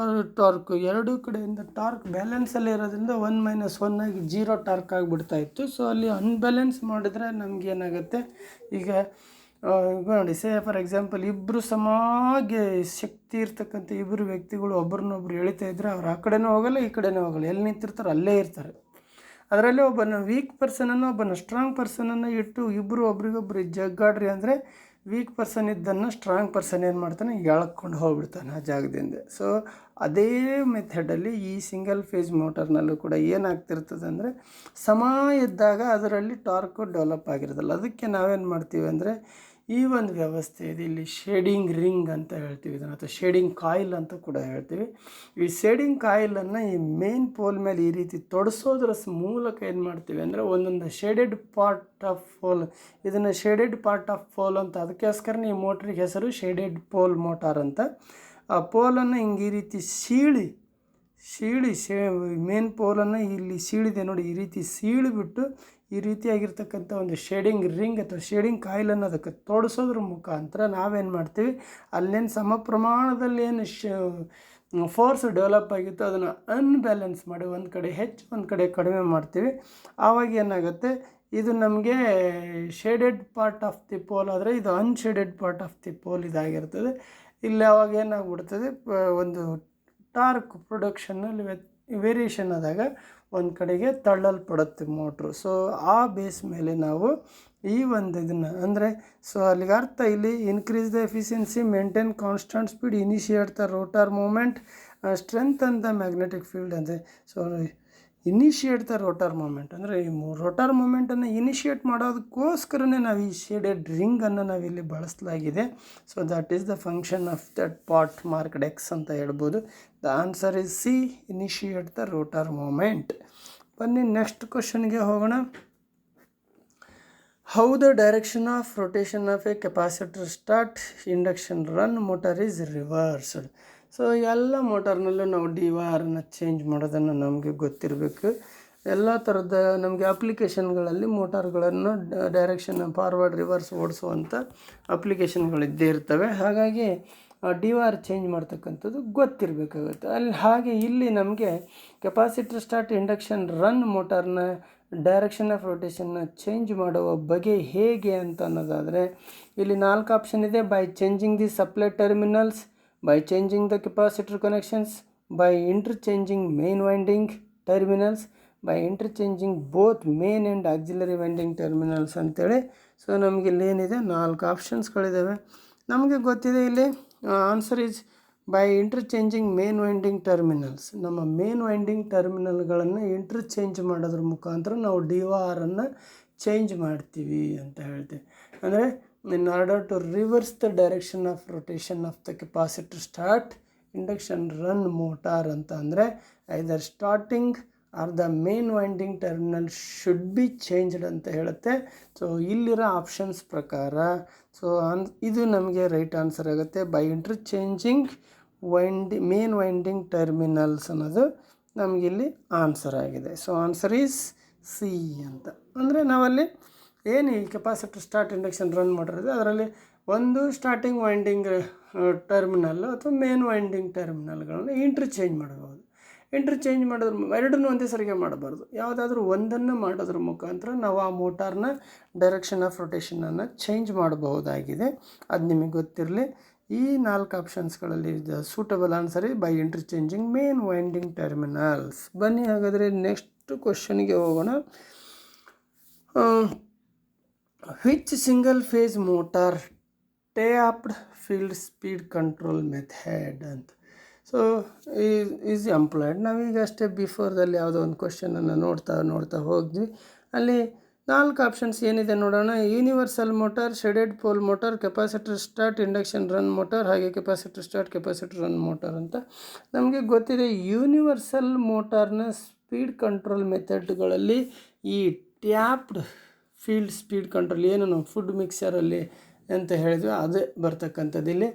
ಟಾರ್ಕ್, ಎರಡೂ ಕಡೆಯಿಂದ ಟಾರ್ಕ್ ಬ್ಯಾಲೆನ್ಸಲ್ಲಿ ಇರೋದ್ರಿಂದ 1 - 1 ಆಗಿ 0 ಟಾರ್ಕ್ ಆಗಿಬಿಡ್ತಾ ಇತ್ತು. ಸೊ ಅಲ್ಲಿ ಅನ್ಬ್ಯಾಲೆನ್ಸ್ ಮಾಡಿದ್ರೆ ನಮಗೇನಾಗುತ್ತೆ, ಈಗ ನೋಡಿ ಫಾರ್ ಎಕ್ಸಾಂಪಲ್ ಇಬ್ಬರು ಸಮಾಗೆ ಶಕ್ತಿ ಇರ್ತಕ್ಕಂಥ ಇಬ್ಬರು ವ್ಯಕ್ತಿಗಳು ಒಬ್ರನ್ನೊಬ್ರು ಎಳಿತಾ ಇದ್ದರೆ ಅವ್ರು ಆ ಕಡೆನೂ ಹೋಗಲ್ಲ ಈ ಕಡೆನೂ ಹೋಗಲ್ಲ, ಎಲ್ಲಿ ನಿಂತಿರ್ತಾರೆ ಅಲ್ಲೇ ಇರ್ತಾರೆ. ಅದರಲ್ಲಿ ಒಬ್ಬನ ವೀಕ್ ಪರ್ಸನನ್ನು ಒಬ್ಬನ ಸ್ಟ್ರಾಂಗ್ ಪರ್ಸನನ್ನು ಇಟ್ಟು ಇಬ್ಬರು ಒಬ್ರಿಗೊಬ್ರು ಜಗ್ಗಾಡ್ರಿ ಅಂದರೆ ವೀಕ್ ಪರ್ಸನ್ ಇದ್ದನ್ನು ಸ್ಟ್ರಾಂಗ್ ಪರ್ಸನ್ ಏನು ಮಾಡ್ತಾನೆ, ಎಳ್ಕೊಂಡು ಹೋಗ್ಬಿಡ್ತಾನೆ ಆ ಜಾಗದಿಂದ. ಸೊ ಅದೇ ಮೆಥಡಲ್ಲಿ ಈ ಸಿಂಗಲ್ ಫೇಸ್ ಮೋಟರ್ನಲ್ಲೂ ಕೂಡ ಏನಾಗ್ತಿರ್ತದೆ ಅಂದರೆ, ಸಮ ಇದ್ದಾಗ ಅದರಲ್ಲಿ ಟಾರ್ಕು ಡೆವಲಪ್ ಆಗಿರೋದಿಲ್ಲ. ಅದಕ್ಕೆ ನಾವೇನು ಮಾಡ್ತೀವಿ ಅಂದರೆ, ಈ ಒಂದು ವ್ಯವಸ್ಥೆ ಇದೆ, ಇಲ್ಲಿ ಶೇಡಿಂಗ್ ರಿಂಗ್ ಅಂತ ಹೇಳ್ತೀವಿ ಇದನ್ನು, ಅಥವಾ ಶೇಡಿಂಗ್ ಕಾಯಿಲ್ ಅಂತ ಕೂಡ ಹೇಳ್ತೀವಿ. ಈ ಶೇಡಿಂಗ್ ಕಾಯಿಲನ್ನು ಈ ಮೇನ್ ಪೋಲ್ ಮೇಲೆ ಈ ರೀತಿ ತೊಡಸೋದ್ರ ಮೂಲಕ ಏನು ಮಾಡ್ತೀವಿ ಅಂದರೆ, ಒಂದೊಂದು ಶೇಡೆಡ್ ಪಾರ್ಟ್ ಆಫ್ ಪೋಲ್, ಇದನ್ನು ಶೇಡೆಡ್ ಪಾರ್ಟ್ ಆಫ್ ಪೋಲ್ ಅಂತ, ಅದಕ್ಕೋಸ್ಕರನೇ ಈ ಮೋಟ್ರಿಗೆ ಹೆಸರು ಶೇಡೆಡ್ ಪೋಲ್ ಮೋಟಾರ್ ಅಂತ. ಆ ಪೋಲನ್ನು ಹಿಂಗೆ ಈ ರೀತಿ ಸೀಳಿ ಮೇನ್ ಪೋಲನ್ನು ಇಲ್ಲಿ ಸೀಳಿದೆ ನೋಡಿ, ಈ ರೀತಿ ಸೀಳಿಬಿಟ್ಟು ಈ ರೀತಿಯಾಗಿರ್ತಕ್ಕಂಥ ಒಂದು ಶೇಡಿಂಗ್ ರಿಂಗ್ ಅಥವಾ ಶೇಡಿಂಗ್ ಕಾಯಿಲನ್ನು ಅದಕ್ಕೆ ತೋಡಿಸೋದ್ರ ಮುಖಾಂತರ ನಾವೇನು ಮಾಡ್ತೀವಿ, ಅಲ್ಲೇನು ಸಮ ಪ್ರಮಾಣದಲ್ಲಿ ಏನು ಫೋರ್ಸ್ ಡೆವಲಪ್ ಆಗಿತ್ತು ಅದನ್ನು ಅನ್ಬ್ಯಾಲೆನ್ಸ್ ಮಾಡಿ ಒಂದು ಕಡೆ ಹೆಚ್ಚು ಒಂದು ಕಡೆ ಕಡಿಮೆ ಮಾಡ್ತೀವಿ. ಆವಾಗ ಏನಾಗುತ್ತೆ, ಇದು ನಮಗೆ shaded part of the pole ಆದರೆ ಇದು unshaded part of the pole ಇದಾಗಿರ್ತದೆ. ಇಲ್ಲಿ ಅವಾಗ ಏನಾಗ್ಬಿಡ್ತದೆ, ಒಂದು ಟಾರ್ಕ್ ಪ್ರೊಡಕ್ಷನ್ನಲ್ಲಿ ವೇರಿಯೇಷನ್ ಆದಾಗ ಒಂದು ಕಡೆಗೆ ತಳ್ಳಲ್ಪಡುತ್ತೆ ಮೋಟ್ರು. ಸೊ ಆ ಬೇಸ್ ಮೇಲೆ ನಾವು ಈ ಒಂದು ಇದನ್ನು ಅಂದರೆ, ಸೊ ಅಲ್ಲಿಗೆ ಅರ್ಥ ಇಲ್ಲಿ increase the efficiency, maintain constant speed, initiate the rotor movement, strength and the magnetic field ಅಂತೆ. So initiate the rotor movement ಅಂದರೆ ಈ ರೋಟಾರ್ ಮೂಮೆಂಟನ್ನು ಇನಿಷಿಯೇಟ್ ಮಾಡೋದಕ್ಕೋಸ್ಕರನೇ ನಾವು ಈ ಶೇಡೆಡ್ ರಿಂಗನ್ನು ನಾವಿಲ್ಲಿ ಬಳಸಲಾಗಿದೆ. So that is the function of that part marked X ಅಂತ ಹೇಳ್ಬೋದು. The answer is C, initiate the rotor movement. ಬನ್ನಿ ನೆಕ್ಸ್ಟ್ ಕ್ವಶನ್ಗೆ ಹೋಗೋಣ. How the direction of rotation of a capacitor start induction run motor is reversed. So ಎಲ್ಲ ಮೋಟಾರ್ನಲ್ಲೂ ನಾವು DYRನ change ಮಾಡೋದನ್ನು ನಮಗೆ ಗೊತ್ತಿರಬೇಕು. ಎಲ್ಲ ಥರದ ನಮಗೆ ಅಪ್ಲಿಕೇಶನ್ಗಳಲ್ಲಿ ಮೋಟಾರ್ಗಳನ್ನು ಡೈರೆಕ್ಷನ್ ಫಾರ್ವರ್ಡ್ ರಿವರ್ಸ್ ಓಡಿಸುವಂಥ ಅಪ್ಲಿಕೇಶನ್ಗಳಿದ್ದೇ ಇರ್ತವೆ. ಹಾಗಾಗಿ DYR ಚೇಂಜ್ ಮಾಡ್ತಕ್ಕಂಥದ್ದು ಗೊತ್ತಿರಬೇಕಾಗುತ್ತೆ. ಹಾಗೆ ಇಲ್ಲಿ ನಮಗೆ ಕೆಪಾಸಿಟರ್ ಸ್ಟಾರ್ಟ್ ಇಂಡಕ್ಷನ್ ರನ್ ಮೋಟಾರ್ನ ಡೈರೆಕ್ಷನ್ ಆಫ್ ರೊಟೇಷನ್ನ ಚೇಂಜ್ ಮಾಡುವ ಬಗೆ ಹೇಗೆ ಅಂತ ಅನ್ನೋದಾದರೆ, ಇಲ್ಲಿ 4 ಆಪ್ಷನ್ ಇದೆ. By changing the supply terminals, by changing the capacitor connections, by interchanging main winding terminals, by interchanging both main and auxiliary winding terminals ಅಂತೇಳಿ. ಸೊ ನಮಗೆ ಇಲ್ಲಿ ಏನಿದೆ 4 ಆಪ್ಷನ್ಸ್ಗಳಿದ್ದಾವೆ. ನಮಗೆ ಗೊತ್ತಿದೆ ಇಲ್ಲಿ answer is by interchanging main winding terminals. ನಮ್ಮ main winding ಟರ್ಮಿನಲ್ಗಳನ್ನು interchange ಮಾಡೋದ್ರ ಮುಖಾಂತರ ನಾವು DYRನ್ನು ಚೇಂಜ್ ಮಾಡ್ತೀವಿ ಅಂತ ಹೇಳ್ತೀವಿ. ಅಂದರೆ in order to reverse the direction of rotation of the capacitor start induction run motor ಅಂತ ಅಂದರೆ either starting or the main winding terminal should be changed ಅಂತ ಹೇಳುತ್ತೆ. ಸೊ ಇಲ್ಲಿರೋ ಆಪ್ಷನ್ಸ್ ಪ್ರಕಾರ ಸೊ ಇದು ನಮಗೆ ರೈಟ್ ಆನ್ಸರ್ ಆಗುತ್ತೆ. By interchanging main winding terminals ಅನ್ನೋದು ನಮಗಿಲ್ಲಿ ಆನ್ಸರ್ ಆಗಿದೆ. ಸೊ ಆನ್ಸರ್ ಈಸ್ ಸಿ ಅಂತ. ಅಂದರೆ ನಾವಲ್ಲಿ ಏನು ಈ ಕೆಪಾಸಿಟರ್ ಸ್ಟಾರ್ಟ್ ಇಂಡಕ್ಷನ್ ರನ್ ಮಾಡಿರೋದು ಅದರಲ್ಲಿ ಒಂದು ಸ್ಟಾರ್ಟಿಂಗ್ ವೈಂಡಿಂಗ್ ಟರ್ಮಿನಲ್ಲು ಅಥವಾ ಮೇನ್ ವೈಂಡಿಂಗ್ ಟರ್ಮಿನಲ್ಗಳನ್ನು ಇಂಟರ್ಚೇಂಜ್ ಮಾಡಬಹುದು. ಇಂಟರ್ಚೇಂಜ್ ಮಾಡೋದ್ರ ಎರಡನ್ನೂ ಒಂದೇ ಸರಿಗೆ ಮಾಡಬಾರ್ದು. ಯಾವುದಾದ್ರೂ ಒಂದನ್ನು ಮಾಡೋದ್ರ ಮುಖಾಂತರ ನಾವು ಆ ಮೋಟಾರ್ನ ಡೈರೆಕ್ಷನ್ ಆಫ್ ರೊಟೇಷನನ್ನು ಚೇಂಜ್ ಮಾಡಬಹುದಾಗಿದೆ. ಅದು ನಿಮಗೆ ಗೊತ್ತಿರಲಿ. ಈ 4 ಆಪ್ಷನ್ಸ್ಗಳಲ್ಲಿ suitable answer by interchanging main winding terminals. ಬನ್ನಿ ಹಾಗಾದರೆ ನೆಕ್ಸ್ಟ್ ಕ್ವಶನ್ಗೆ ಹೋಗೋಣ. Which single phase motor tapped field speed control method ಅಂತ. So is employed. ನಾವೀಗ ಅಷ್ಟೇ ಬಿಫೋರ್ದಲ್ಲಿ ಯಾವುದೋ ಒಂದು ಕ್ವಶನನ್ನು ನೋಡ್ತಾ ಹೋದ್ವಿ. ಅಲ್ಲಿ 4 ಆಪ್ಷನ್ಸ್ ಏನಿದೆ ನೋಡೋಣ. Universal motor, shaded pole motor, capacitor start induction run motor, ಹಾಗೆ capacitor start capacitor run motor ಅಂತ ನಮಗೆ ಗೊತ್ತಿದೆ. ಯೂನಿವರ್ಸಲ್ ಮೋಟಾರ್ನ ಸ್ಪೀಡ್ ಕಂಟ್ರೋಲ್ ಮೆಥಡ್ಗಳಲ್ಲಿ ಈ ಟ್ಯಾಪ್ಡ್ ಫೀಲ್ಡ್ ಸ್ಪೀಡ್ ಕಂಟ್ರೋಲ್ ಏನು ನಾವು ಫುಡ್ ಮಿಕ್ಸರಲ್ಲಿ ಅಂತ ಹೇಳಿದ್ವಿ ಅದೇ ಬರ್ತಕ್ಕಂಥದ್ದು ಇಲ್ಲಿ.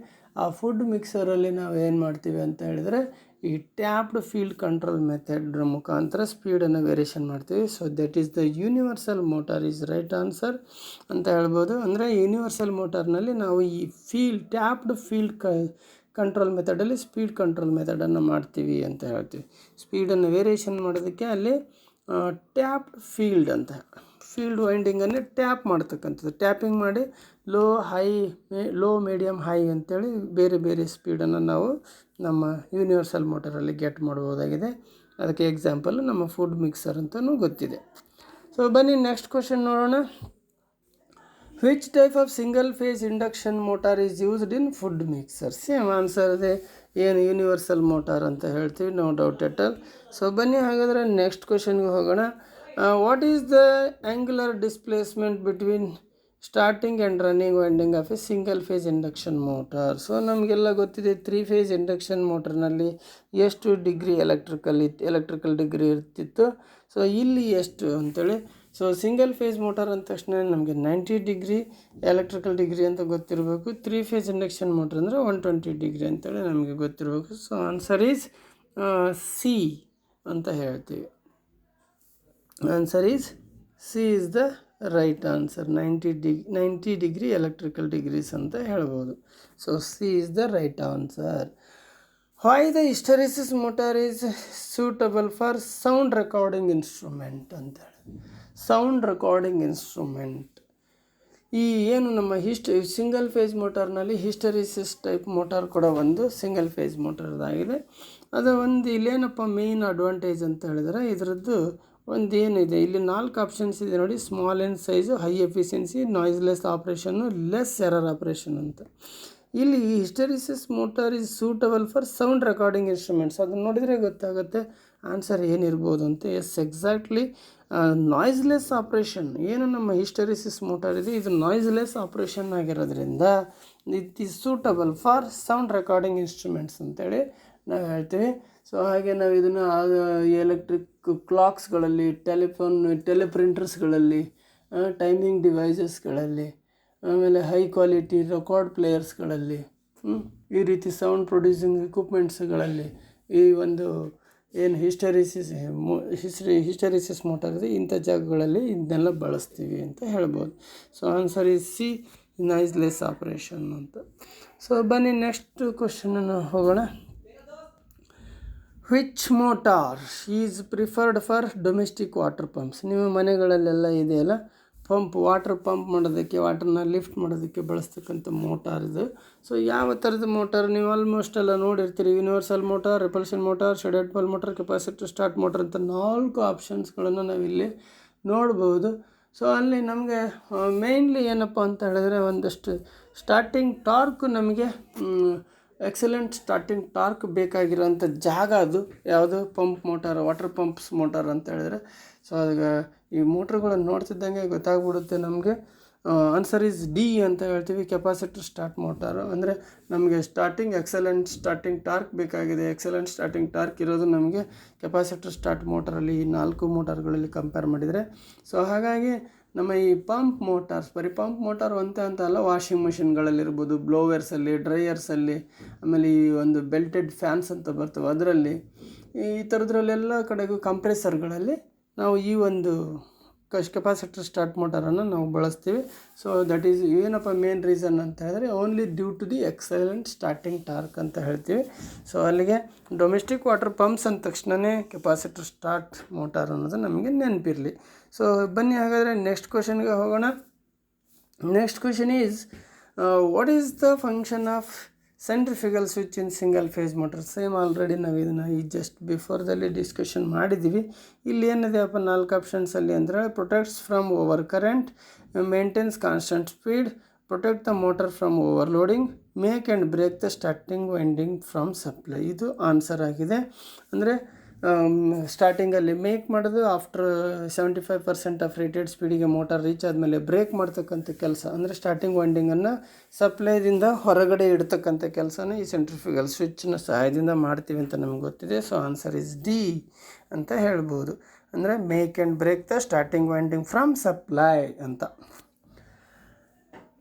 ಆ ಫುಡ್ ಮಿಕ್ಸರಲ್ಲಿ ನಾವು ಏನು ಮಾಡ್ತೀವಿ ಅಂತ ಹೇಳಿದರೆ ಈ ಟ್ಯಾಪ್ಡ್ ಫೀಲ್ಡ್ ಕಂಟ್ರೋಲ್ ಮೆಥಡ್ ಮುಖಾಂತರ ಸ್ಪೀಡನ್ನು ವೇರಿಯೇಷನ್ ಮಾಡ್ತೀವಿ. So that is the universal motor is right answer ಅಂತ ಹೇಳ್ಬೋದು. ಅಂದರೆ ಯೂನಿವರ್ಸಲ್ ಮೋಟಾರ್ನಲ್ಲಿ ನಾವು ಈ ಟ್ಯಾಪ್ಡ್ ಫೀಲ್ಡ್ ಕಂಟ್ರೋಲ್ ಮೆಥಡಲ್ಲಿ ಸ್ಪೀಡ್ ಕಂಟ್ರೋಲ್ ಮೆಥಡನ್ನು ಮಾಡ್ತೀವಿ ಅಂತ ಹೇಳ್ತೀವಿ. ಸ್ಪೀಡನ್ನು ವೇರಿಯೇಷನ್ ಮಾಡೋದಕ್ಕೆ ಅಲ್ಲಿ ಟ್ಯಾಪ್ಡ್ ಫೀಲ್ಡ್ ಅಂತ ಫೀಲ್ಡ್ ವೈಂಡಿಂಗನ್ನೇ ಟ್ಯಾಪ್ ಮಾಡ್ತಕ್ಕಂಥದ್ದು. ಟ್ಯಾಪಿಂಗ್ ಮಾಡಿ ಲೋ ಮೀಡಿಯಮ್ ಹೈ ಅಂತೇಳಿ ಬೇರೆ ಬೇರೆ ಸ್ಪೀಡನ್ನು ನಾವು ನಮ್ಮ ಯೂನಿವರ್ಸಲ್ ಮೋಟರಲ್ಲಿ ಗೆಟ್ ಮಾಡ್ಬೋದಾಗಿದೆ. ಅದಕ್ಕೆ ಎಕ್ಸಾಂಪಲ್ ನಮ್ಮ ಫುಡ್ ಮಿಕ್ಸರ್ ಅಂತಲೂ ಗೊತ್ತಿದೆ. ಸೊ ಬನ್ನಿ ನೆಕ್ಸ್ಟ್ ಕ್ವಶನ್ ನೋಡೋಣ. Which type of single phase induction motor is used in food mixer? Same answer ಇದೆ, ಏನು ಯೂನಿವರ್ಸಲ್ ಮೋಟಾರ್ ಅಂತ ಹೇಳ್ತೀವಿ, no doubt at all. So ಬನ್ನಿ ಹಾಗಾದರೆ ನೆಕ್ಸ್ಟ್ ಕ್ವಶನ್ಗೆ ಹೋಗೋಣ. What is the angular displacement between starting and running winding of a single phase induction motor? So ನಮಗೆಲ್ಲ ಗೊತ್ತಿದೆ 3 ಫೇಸ್ ಇಂಡಕ್ಷನ್ ಮೋಟರ್ನಲ್ಲಿ ಎಷ್ಟು ಡಿಗ್ರಿ ಎಲೆಕ್ಟ್ರಿಕಲ್ ಡಿಗ್ರಿ ಇರ್ತಿತ್ತು. ಸೊ ಇಲ್ಲಿ ಎಷ್ಟು ಅಂತೇಳಿ, ಸೊ ಸಿಂಗಲ್ ಫೇಸ್ ಮೋಟಾರ್ ಅಂದ ತಕ್ಷಣ ನಮಗೆ 90 ಡಿಗ್ರಿ ಎಲೆಕ್ಟ್ರಿಕಲ್ ಡಿಗ್ರಿ ಅಂತ ಗೊತ್ತಿರಬೇಕು. 3 ಫೇಸ್ ಇಂಡಕ್ಷನ್ ಮೋಟರ್ ಅಂದರೆ 120 ಡಿಗ್ರಿ ಅಂತೇಳಿ ನಮಗೆ ಗೊತ್ತಿರಬೇಕು. ಸೊ ಆನ್ಸರ್ ಈಸ್ ಸಿ ಅಂತ ಹೇಳ್ತೀವಿ. Answer is C is the right answer. 90 degree electrical degrees ಅಂತ ಹೇಳ್ಬೋದು. So C is the right answer. Why the hysteresis motor is suitable for sound recording instrument ಅಂತೇಳಿ. Sound recording instrument ಈ ಏನು ನಮ್ಮ single phase ಮೋಟಾರ್ನಲ್ಲಿ hysteresis type motor ಕೂಡ ಒಂದು single phase ಮೋಟಾರ್ದಾಗಿದೆ. ಅದು ಒಂದು ಇಲ್ಲೇನಪ್ಪ ಮೇನ್ ಅಡ್ವಾಂಟೇಜ್ ಅಂತ ಹೇಳಿದರೆ ಇದರದ್ದು ಒಂದು ಏನಿದೆ, ಇಲ್ಲಿ 4 ಆಪ್ಷನ್ಸ್ ಇದೆ ನೋಡಿ. Small in size, high efficiency, noiseless operation, less error operation ಅಂತ. ಇಲ್ಲಿ hysteresis motor is suitable for sound recording instruments. ಅದನ್ನು ನೋಡಿದರೆ ಗೊತ್ತಾಗುತ್ತೆ ಆನ್ಸರ್ ಏನಿರ್ಬೋದು ಅಂತ. Yes, exactly noiseless operation. ಏನು ನಮ್ಮ ಹಿಸ್ಟರಿಸಿಸ್ ಮೋಟಾರ್ ಇದೆ ಇದು ನಾಯ್ಸ್ಲೆಸ್ ಆಪ್ರೇಷನ್ ಆಗಿರೋದ್ರಿಂದ it is suitable for sound recording instruments ಅಂತೇಳಿ ನಾವು ಹೇಳ್ತೀವಿ. ಸೊ ಹಾಗೆ ನಾವು ಇದನ್ನು ಎಲೆಕ್ಟ್ರಿಕ್ ಕ್ಲಾಕ್ಸ್ಗಳಲ್ಲಿ, ಟೆಲಿಪ್ರಿಂಟರ್ಸ್ಗಳಲ್ಲಿ, ಟೈಮಿಂಗ್ ಡಿವೈಸಸ್ಗಳಲ್ಲಿ, ಆಮೇಲೆ ಹೈ ಕ್ವಾಲಿಟಿ ರೆಕಾರ್ಡ್ ಪ್ಲೇಯರ್ಸ್ಗಳಲ್ಲಿ, ಈ ರೀತಿ ಸೌಂಡ್ ಪ್ರೊಡ್ಯೂಸಿಂಗ್ ಇಕ್ವಿಪ್ಮೆಂಟ್ಸ್ಗಳಲ್ಲಿ ಈ ಒಂದು ಏನು ಹಿಸ್ಟರಿಸಿಸ್ ಮೋಟಾರ್ ಇದೆ ಇಂಥ ಜಾಗಗಳಲ್ಲಿ ಇದನ್ನೆಲ್ಲ ಬಳಸ್ತೀವಿ ಅಂತ ಹೇಳ್ಬೋದು. So answer is C, noiseless operation ಅಂತ. ಸೊ ಬನ್ನಿ ನೆಕ್ಸ್ಟ್ ಕ್ವಶನನ್ನು ಹೋಗೋಣ. Which motor is preferred for domestic water pumps? ನಿಮ್ಮ ಮನೆಗಳಲ್ಲೆಲ್ಲ ಇದೆಯಲ್ಲ ವಾಟರ್ ಪಂಪ್ ಮಾಡೋದಕ್ಕೆ, ವಾಟರ್ನ ಲಿಫ್ಟ್ ಮಾಡೋದಕ್ಕೆ ಬಳಸ್ತಕ್ಕಂಥ ಮೋಟಾರ್ ಇದು. ಸೊ ಯಾವ ಥರದ ಮೋಟಾರ್ ನೀವು ಆಲ್ಮೋಸ್ಟ್ ಎಲ್ಲ ನೋಡಿರ್ತೀರಿ. Universal motor, repulsion motor, shaded pole motor, capacitor start motor ಅಂತ 4 ಆಪ್ಷನ್ಸ್ಗಳನ್ನು ನಾವಿಲ್ಲಿ ನೋಡ್ಬೋದು. ಸೊ ಅಲ್ಲಿ ನಮಗೆ ಮೇಯ್ನ್ಲಿ ಏನಪ್ಪ ಅಂತ ಹೇಳಿದ್ರೆ ಒಂದಷ್ಟು ಸ್ಟಾರ್ಟಿಂಗ್ ಟಾರ್ಕ್, ನಮಗೆ ಎಕ್ಸಲೆಂಟ್ ಸ್ಟಾರ್ಟಿಂಗ್ ಟಾರ್ಕ್ ಬೇಕಾಗಿರೋಂಥ ಜಾಗ ಅದು ಯಾವುದು, pump motor, water pumps motor ಅಂತ ಹೇಳಿದ್ರೆ. ಸೊ ಅದಕ್ಕೆ ಈ ಮೋಟ್ರ್ಗಳನ್ನು ನೋಡ್ತಿದ್ದಂಗೆ ಗೊತ್ತಾಗ್ಬಿಡುತ್ತೆ ನಮಗೆ. ಆನ್ಸರ್ ಈಸ್ ಡಿ ಅಂತ ಹೇಳ್ತೀವಿ, ಕೆಪಾಸಿಟರ್ ಸ್ಟಾರ್ಟ್ ಮೋಟಾರು. ಅಂದರೆ ನಮಗೆ ಎಕ್ಸಲೆಂಟ್ ಸ್ಟಾರ್ಟಿಂಗ್ ಟಾರ್ಕ್ ಬೇಕಾಗಿದೆ. ಎಕ್ಸಲೆಂಟ್ ಸ್ಟಾರ್ಟಿಂಗ್ ಟಾರ್ಕ್ ಇರೋದು ನಮಗೆ ಕೆಪಾಸಿಟರ್ ಸ್ಟಾರ್ಟ್ ಮೋಟಾರಲ್ಲಿ ಈ 4 ಮೋಟಾರ್ಗಳಲ್ಲಿ ಕಂಪೇರ್ ಮಾಡಿದರೆ. ಸೊ ಹಾಗಾಗಿ ನಮ್ಮ ಈ ಪಂಪ್ ಮೋಟಾರ್ಸ್, ಬರೀ ಪಂಪ್ ಮೋಟಾರ್ ಅಂತ ಅಲ್ಲ, ವಾಷಿಂಗ್ ಮಿಷಿನ್ಗಳಲ್ಲಿರ್ಬೋದು, ಬ್ಲೋವರ್ಸಲ್ಲಿ, ಡ್ರೈಯರ್ಸಲ್ಲಿ, ಆಮೇಲೆ ಈ ಒಂದು ಬೆಲ್ಟೆಡ್ ಫ್ಯಾನ್ಸ್ ಅಂತ ಬರ್ತವೆ ಅದರಲ್ಲಿ, ಈ ಥರದ್ರಲ್ಲೆಲ್ಲ ಕಡೆಗೂ ಕಂಪ್ರೆಸರ್ಗಳಲ್ಲಿ ನಾವು ಈ ಒಂದು ಕೆಪಾಸಿಟರ್ ಸ್ಟಾರ್ಟ್ ಮೋಟಾರನ್ನು ನಾವು ಬಳಸ್ತೀವಿ. ಸೊ ದಟ್ ಈಸ್ ಏನಪ್ಪ ಮೇನ್ ರೀಸನ್ ಅಂತ ಹೇಳಿದ್ರೆ only due to the excellent starting torque ಅಂತ ಹೇಳ್ತೀವಿ. ಸೊ ಅಲ್ಲಿಗೆ ಡೊಮೆಸ್ಟಿಕ್ ವಾಟರ್ ಪಂಪ್ಸ್ ಅಂದ ತಕ್ಷಣವೇ ಕೆಪಾಸಿಟರ್ ಸ್ಟಾರ್ಟ್ ಮೋಟಾರ್ ಅನ್ನೋದು ನಮಗೆ ನೆನಪಿರಲಿ. ಸೊ ಬನ್ನಿ ಹಾಗಾದರೆ ನೆಕ್ಸ್ಟ್ ಕ್ವಶನ್ಗೆ ಹೋಗೋಣ. Next question is what is the function of centrifugal switch in single phase motor? Same already ನಾವು ಇದನ್ನು ಈ ಜಸ್ಟ್ ಬಿಫೋರ್ದಲ್ಲಿ ಡಿಸ್ಕಷನ್ ಮಾಡಿದ್ದೀವಿ. ಇಲ್ಲಿ ಏನಿದೆಯಪ್ಪ 4 ಆಪ್ಷನ್ಸಲ್ಲಿ ಅಂದರೆ protects from over current, maintains constant speed, protect the motor from overloading, make and break the starting winding from supply. ಇದು answer ಆಗಿದೆ. ಅಂದರೆ ಸ್ಟಾರ್ಟಿಂಗಲ್ಲಿ ಮೇಕ್ ಮಾಡೋದು, ಆಫ್ಟರ್ 75% ಆಫ್ ರೇಟೆಡ್ ಸ್ಪೀಡಿಗೆ ಮೋಟಾರ್ ರೀಚ್ ಆದಮೇಲೆ ಬ್ರೇಕ್ ಮಾಡ್ತಕ್ಕಂಥ ಕೆಲಸ, ಅಂದರೆ ಸ್ಟಾರ್ಟಿಂಗ್ ವೈಂಡಿಂಗನ್ನು ಸಪ್ಲೈದಿಂದ ಹೊರಗಡೆ ಇಡ್ತಕ್ಕಂಥ ಕೆಲಸನ ಈ ಸೆಂಟ್ರಿಫ್ಯೂಗಲ್ ಸ್ವಿಚ್ನ ಸಹಾಯದಿಂದ ಮಾಡ್ತೀವಿ ಅಂತ ನಮ್ಗೆ ಗೊತ್ತಿದೆ. ಸೊ ಆನ್ಸರ್ ಇಸ್ ಡಿ ಅಂತ ಹೇಳ್ಬೋದು. ಅಂದರೆ make and break the starting winding from supply ಅಂತ.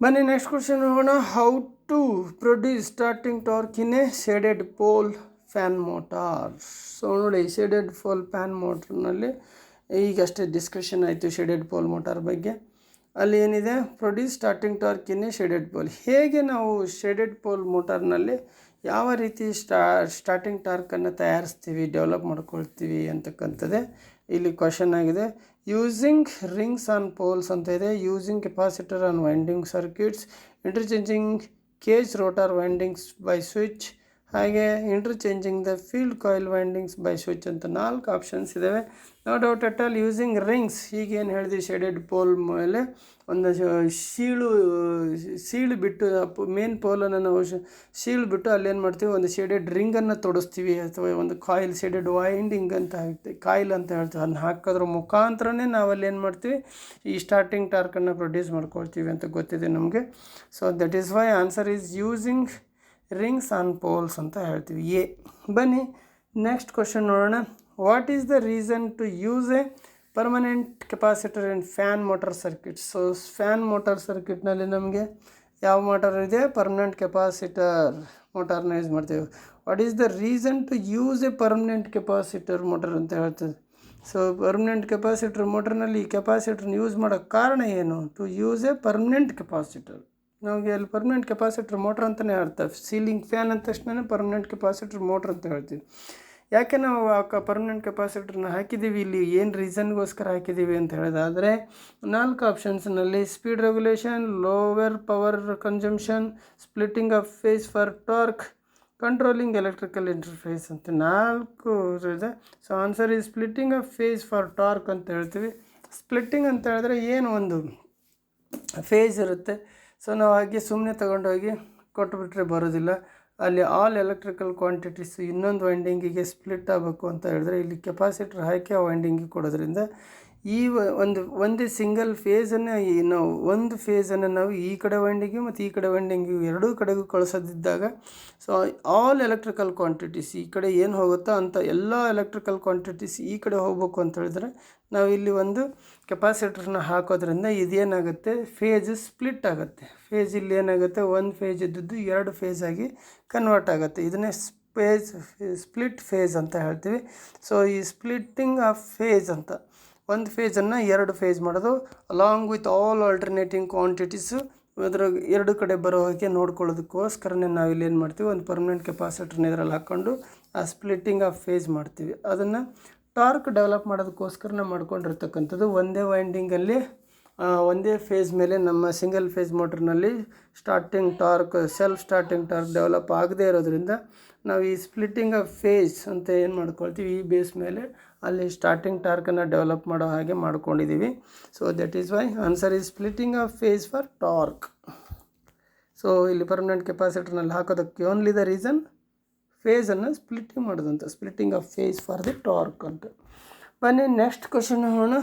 ಬನ್ನಿ ನೆಕ್ಸ್ಟ್ ಕ್ವಶನ್ ಹೋಗೋಣ. How to produce starting torque in a shaded pole fan motor. So ನೋಡಿ, ಶೇಡೆಡ್ ಪೋಲ್ ಫ್ಯಾನ್ ಮೋಟ್ರ್ನಲ್ಲಿ ಈಗಷ್ಟೇ ಡಿಸ್ಕಷನ್ ಆಯಿತು ಶೇಡೆಡ್ ಪೋಲ್ ಮೋಟಾರ್ ಬಗ್ಗೆ. ಅಲ್ಲಿ ಏನಿದೆ, produce starting torque in a shaded pole. ಹೇಗೆ ನಾವು ಶೇಡೆಡ್ ಪೋಲ್ ಮೋಟಾರ್ನಲ್ಲಿ ಯಾವ ರೀತಿ ಸ್ಟಾರ್ಟಿಂಗ್ ಟಾರ್ಕನ್ನು ತಯಾರಿಸ್ತೀವಿ, ಡೆವಲಪ್ ಮಾಡ್ಕೊಳ್ತೀವಿ ಅಂತಕ್ಕಂಥದ್ದೇ ಇಲ್ಲಿ ಕ್ವಶನ್ ಆಗಿದೆ. ಯೂಸಿಂಗ್ ರಿಂಗ್ಸ್ ಆನ್ ಪೋಲ್ಸ್ ಅಂತ ಇದೆ. Using capacitor on winding circuits, interchanging cage rotor windings by switch, ಹಾಗೆ interchanging the field coil windings by switch ಅಂತ 4 ಆಪ್ಷನ್ಸ್ ಇದ್ದಾವೆ. No doubt at all. Using rings, ಈಗೇನು ಹೇಳಿದ್ವಿ, ಶೇಡೆಡ್ ಪೋಲ್ ಮೇಲೆ ಒಂದು ಸೀಳು ಬಿಟ್ಟು ಮೇನ್ ಪೋಲನ್ನು ನಾವು ಸೀಳು ಬಿಟ್ಟು ಅಲ್ಲೇನು ಮಾಡ್ತೀವಿ, ಒಂದು ಶೇಡೆಡ್ ರಿಂಗನ್ನು ತೊಡಸ್ತೀವಿ, ಅಥವಾ ಒಂದು ಕಾಯಿಲ್ ಶೇಡೆಡ್ ವೈಂಡಿಂಗ್ ಅಂತ ಹೇಳ್ತೀವಿ, ಕಾಯಿಲ್ ಅಂತ ಹೇಳ್ತೀವಿ. ಅದನ್ನ ಹಾಕೋದ್ರ ಮುಖಾಂತರನೇ ನಾವಲ್ಲಿ ಏನು ಮಾಡ್ತೀವಿ, ಈ ಸ್ಟಾರ್ಟಿಂಗ್ ಟಾರ್ಕನ್ನು ಪ್ರೊಡ್ಯೂಸ್ ಮಾಡ್ಕೊಳ್ತೀವಿ ಅಂತ ಗೊತ್ತಿದೆ ನಮಗೆ. So that is why answer is using rings on poles ಅಂತ ಹೇಳ್ತೀವಿ. ಬನ್ನಿ ನೆಕ್ಸ್ಟ್ ಕ್ವಶನ್ ನೋಡೋಣ. What is the reason to use a permanent capacitor in fan motor circuit? So fan motor ಸರ್ಕ್ಯೂಟ್ನಲ್ಲಿ ನಮಗೆ ಯಾವ ಮೋಟಾರ್ ಇದೆ, ಪರ್ಮನೆಂಟ್ ಕೆಪಾಸಿಟರ್ ಮೋಟಾರ್ನ use ಮಾಡ್ತೀವಿ. What is the reason to use a permanent capacitor motor ಅಂತ ಹೇಳ್ತದೆ. So permanent capacitor ಮೋಟರ್ನಲ್ಲಿ ಈ ಕೆಪಾಸಿಟರ್ನ ಯೂಸ್ ಮಾಡೋಕ್ಕೆ ಕಾರಣ ಏನು? To use a permanent capacitor. ನಮಗೆ ಅಲ್ಲಿ ಪರ್ಮನೆಂಟ್ ಕೆಪಾಸಿಟರ್ ಮೋಟ್ರ್ ಅಂತಲೇ ಹೇಳ್ತೇವೆ. ಸೀಲಿಂಗ್ ಫ್ಯಾನ್ ಅಂದ ತಕ್ಷಣ ಪರ್ಮನೆಂಟ್ ಕೆಪಾಸಿಟರ್ ಮೋಟ್ರ್ ಅಂತ ಹೇಳ್ತೀವಿ. ಯಾಕೆ ನಾವು ಆ ಪರ್ಮನೆಂಟ್ ಕೆಪಾಸಿಟರ್ನ ಹಾಕಿದ್ದೀವಿ, ಇಲ್ಲಿ ಏನು ರೀಸನ್ಗೋಸ್ಕರ ಹಾಕಿದ್ದೀವಿ ಅಂತ ಹೇಳಿದಾದರೆ 4 ಆಪ್ಷನ್ಸ್ನಲ್ಲಿ speed regulation, lower power consumption, splitting of phase for torque, controlling electrical interface ಅಂತ 4 ಇದೆ. So answer is splitting of phase for torque ಅಂತ ಹೇಳ್ತೀವಿ. ಸ್ಪ್ಲಿಟ್ಟಿಂಗ್ ಅಂತ ಹೇಳಿದ್ರೆ ಏನು, ಒಂದು ಫೇಸ್ ಇರುತ್ತೆ. ಸೊ ನಾವು ಹಾಗೆ ಸುಮ್ಮನೆ ತಗೊಂಡೋಗಿ ಕೊಟ್ಟುಬಿಟ್ರೆ ಬರೋದಿಲ್ಲ. ಅಲ್ಲಿ ಆಲ್ ಎಲೆಕ್ಟ್ರಿಕಲ್ ಕ್ವಾಂಟಿಟೀಸ್ ಇನ್ನೊಂದು ವೈಂಡಿಂಗಿಗೆ ಸ್ಪ್ಲಿಟ್ ಆಗಬೇಕು ಅಂತ ಹೇಳಿದ್ರೆ ಇಲ್ಲಿ ಕೆಪಾಸಿಟರ್ ಹಾಕಿ ಆ ವೈಂಡಿಂಗಿಗೆ ಕೊಡೋದ್ರಿಂದ ಈ ಒಂದೇ ಸಿಂಗಲ್ ಫೇಸನ್ನು ನಾವು ಒಂದು ಫೇಸನ್ನು ನಾವು ಈ ಕಡೆ ವೈಂಡಿಂಗಿಗೆ ಮತ್ತು ಈ ಕಡೆ ವೈಂಡಿಂಗಿಗೆ ಎರಡೂ ಕಡೆಗೂ ಕಳಿಸೋದಿದ್ದಾಗ, ಸೊ ಆಲ್ ಎಲೆಕ್ಟ್ರಿಕಲ್ ಕ್ವಾಂಟಿಟೀಸ್ ಈ ಕಡೆ ಏನು ಹೋಗುತ್ತೋ ಅಂಥ ಎಲ್ಲ ಎಲೆಕ್ಟ್ರಿಕಲ್ ಕ್ವಾಂಟಿಟೀಸ್ ಈ ಕಡೆ ಹೋಗಬೇಕು ಅಂತ ಹೇಳಿದ್ರೆ ನಾವು ಇಲ್ಲಿ ಒಂದು ಕೆಪಾಸಿಟರ್ನ ಹಾಕೋದ್ರಿಂದ ಇದೇನಾಗುತ್ತೆ, ಫೇಜ್ ಸ್ಪ್ಲಿಟ್ ಆಗುತ್ತೆ. ಫೇಜ್ ಇಲ್ಲಿ ಏನಾಗುತ್ತೆ, ಒಂದು ಫೇಜ್ ಇದ್ದದ್ದು 2 ಫೇಸ್ ಆಗಿ ಕನ್ವರ್ಟ್ ಆಗುತ್ತೆ. ಇದನ್ನೇ ಸ್ಪ್ಲಿಟ್ ಫೇಸ್ ಅಂತ ಹೇಳ್ತೀವಿ. ಸೊ ಈ ಸ್ಪ್ಲಿಟ್ಟಿಂಗ್ ಆಫ್ ಫೇಸ್ ಅಂತ ಒಂದು ಫೇಜನ್ನು 2 ಫೇಸ್ ಮಾಡೋದು, along with all alternating quantities ಅದರ 2 ಕಡೆ ಬರೋ ಹಾಗೆ ನೋಡ್ಕೊಳ್ಳೋದಕ್ಕೋಸ್ಕರನೇ ನಾವಿಲ್ಲಿ ಏನು ಮಾಡ್ತೀವಿ, ಒಂದು ಪರ್ಮನೆಂಟ್ ಕೆಪಾಸಿಟರ್ನ ಇದರಲ್ಲಿ ಹಾಕ್ಕೊಂಡು ಆ ಸ್ಪ್ಲಿಟ್ಟಿಂಗ್ ಆಫ್ ಫೇಸ್ ಮಾಡ್ತೀವಿ. ಅದನ್ನು ಟಾರ್ಕ್ ಡೆವಲಪ್ ಮಾಡೋದಕ್ಕೋಸ್ಕರ ನಾವು ಮಾಡ್ಕೊಂಡಿರ್ತಕ್ಕಂಥದ್ದು. ಒಂದೇ ವೈಂಡಿಂಗಲ್ಲಿ ಒಂದೇ ಫೇಸ್ ಮೇಲೆ ನಮ್ಮ ಸಿಂಗಲ್ ಫೇಸ್ ಮೋಟ್ರ್ನಲ್ಲಿ starting torque, self starting torque develop ಆಗದೇ ಇರೋದ್ರಿಂದ ನಾವು ಈ ಸ್ಪ್ಲಿಟ್ಟಿಂಗ್ ಆಫ್ ಫೇಸ್ ಅಂತ ಏನು ಮಾಡ್ಕೊಳ್ತೀವಿ, ಈ ಬೇಸ್ ಮೇಲೆ ಅಲ್ಲಿ ಸ್ಟಾರ್ಟಿಂಗ್ ಟಾರ್ಕನ್ನು ಡೆವಲಪ್ ಮಾಡೋ ಹಾಗೆ ಮಾಡ್ಕೊಂಡಿದ್ದೀವಿ. So that is why answer is splitting of phase for torque. So ಇಲ್ಲಿ ಪರ್ಮನೆಂಟ್ ಕೆಪಾಸಿಟರ್ನಲ್ಲಿ ಹಾಕೋದಕ್ಕೆ ಓನ್ಲಿ ದ ರೀಸನ್ ಫೇಸನ್ನು ಸ್ಪ್ಲಿಟ್ಟಿಂಗ್ ಮಾಡೋದಂತ, splitting of phase for the torque ಅಂತ. ಬನ್ನಿ ನೆಕ್ಸ್ಟ್ ಕ್ವಶನ್ ನೋಡೋಣ.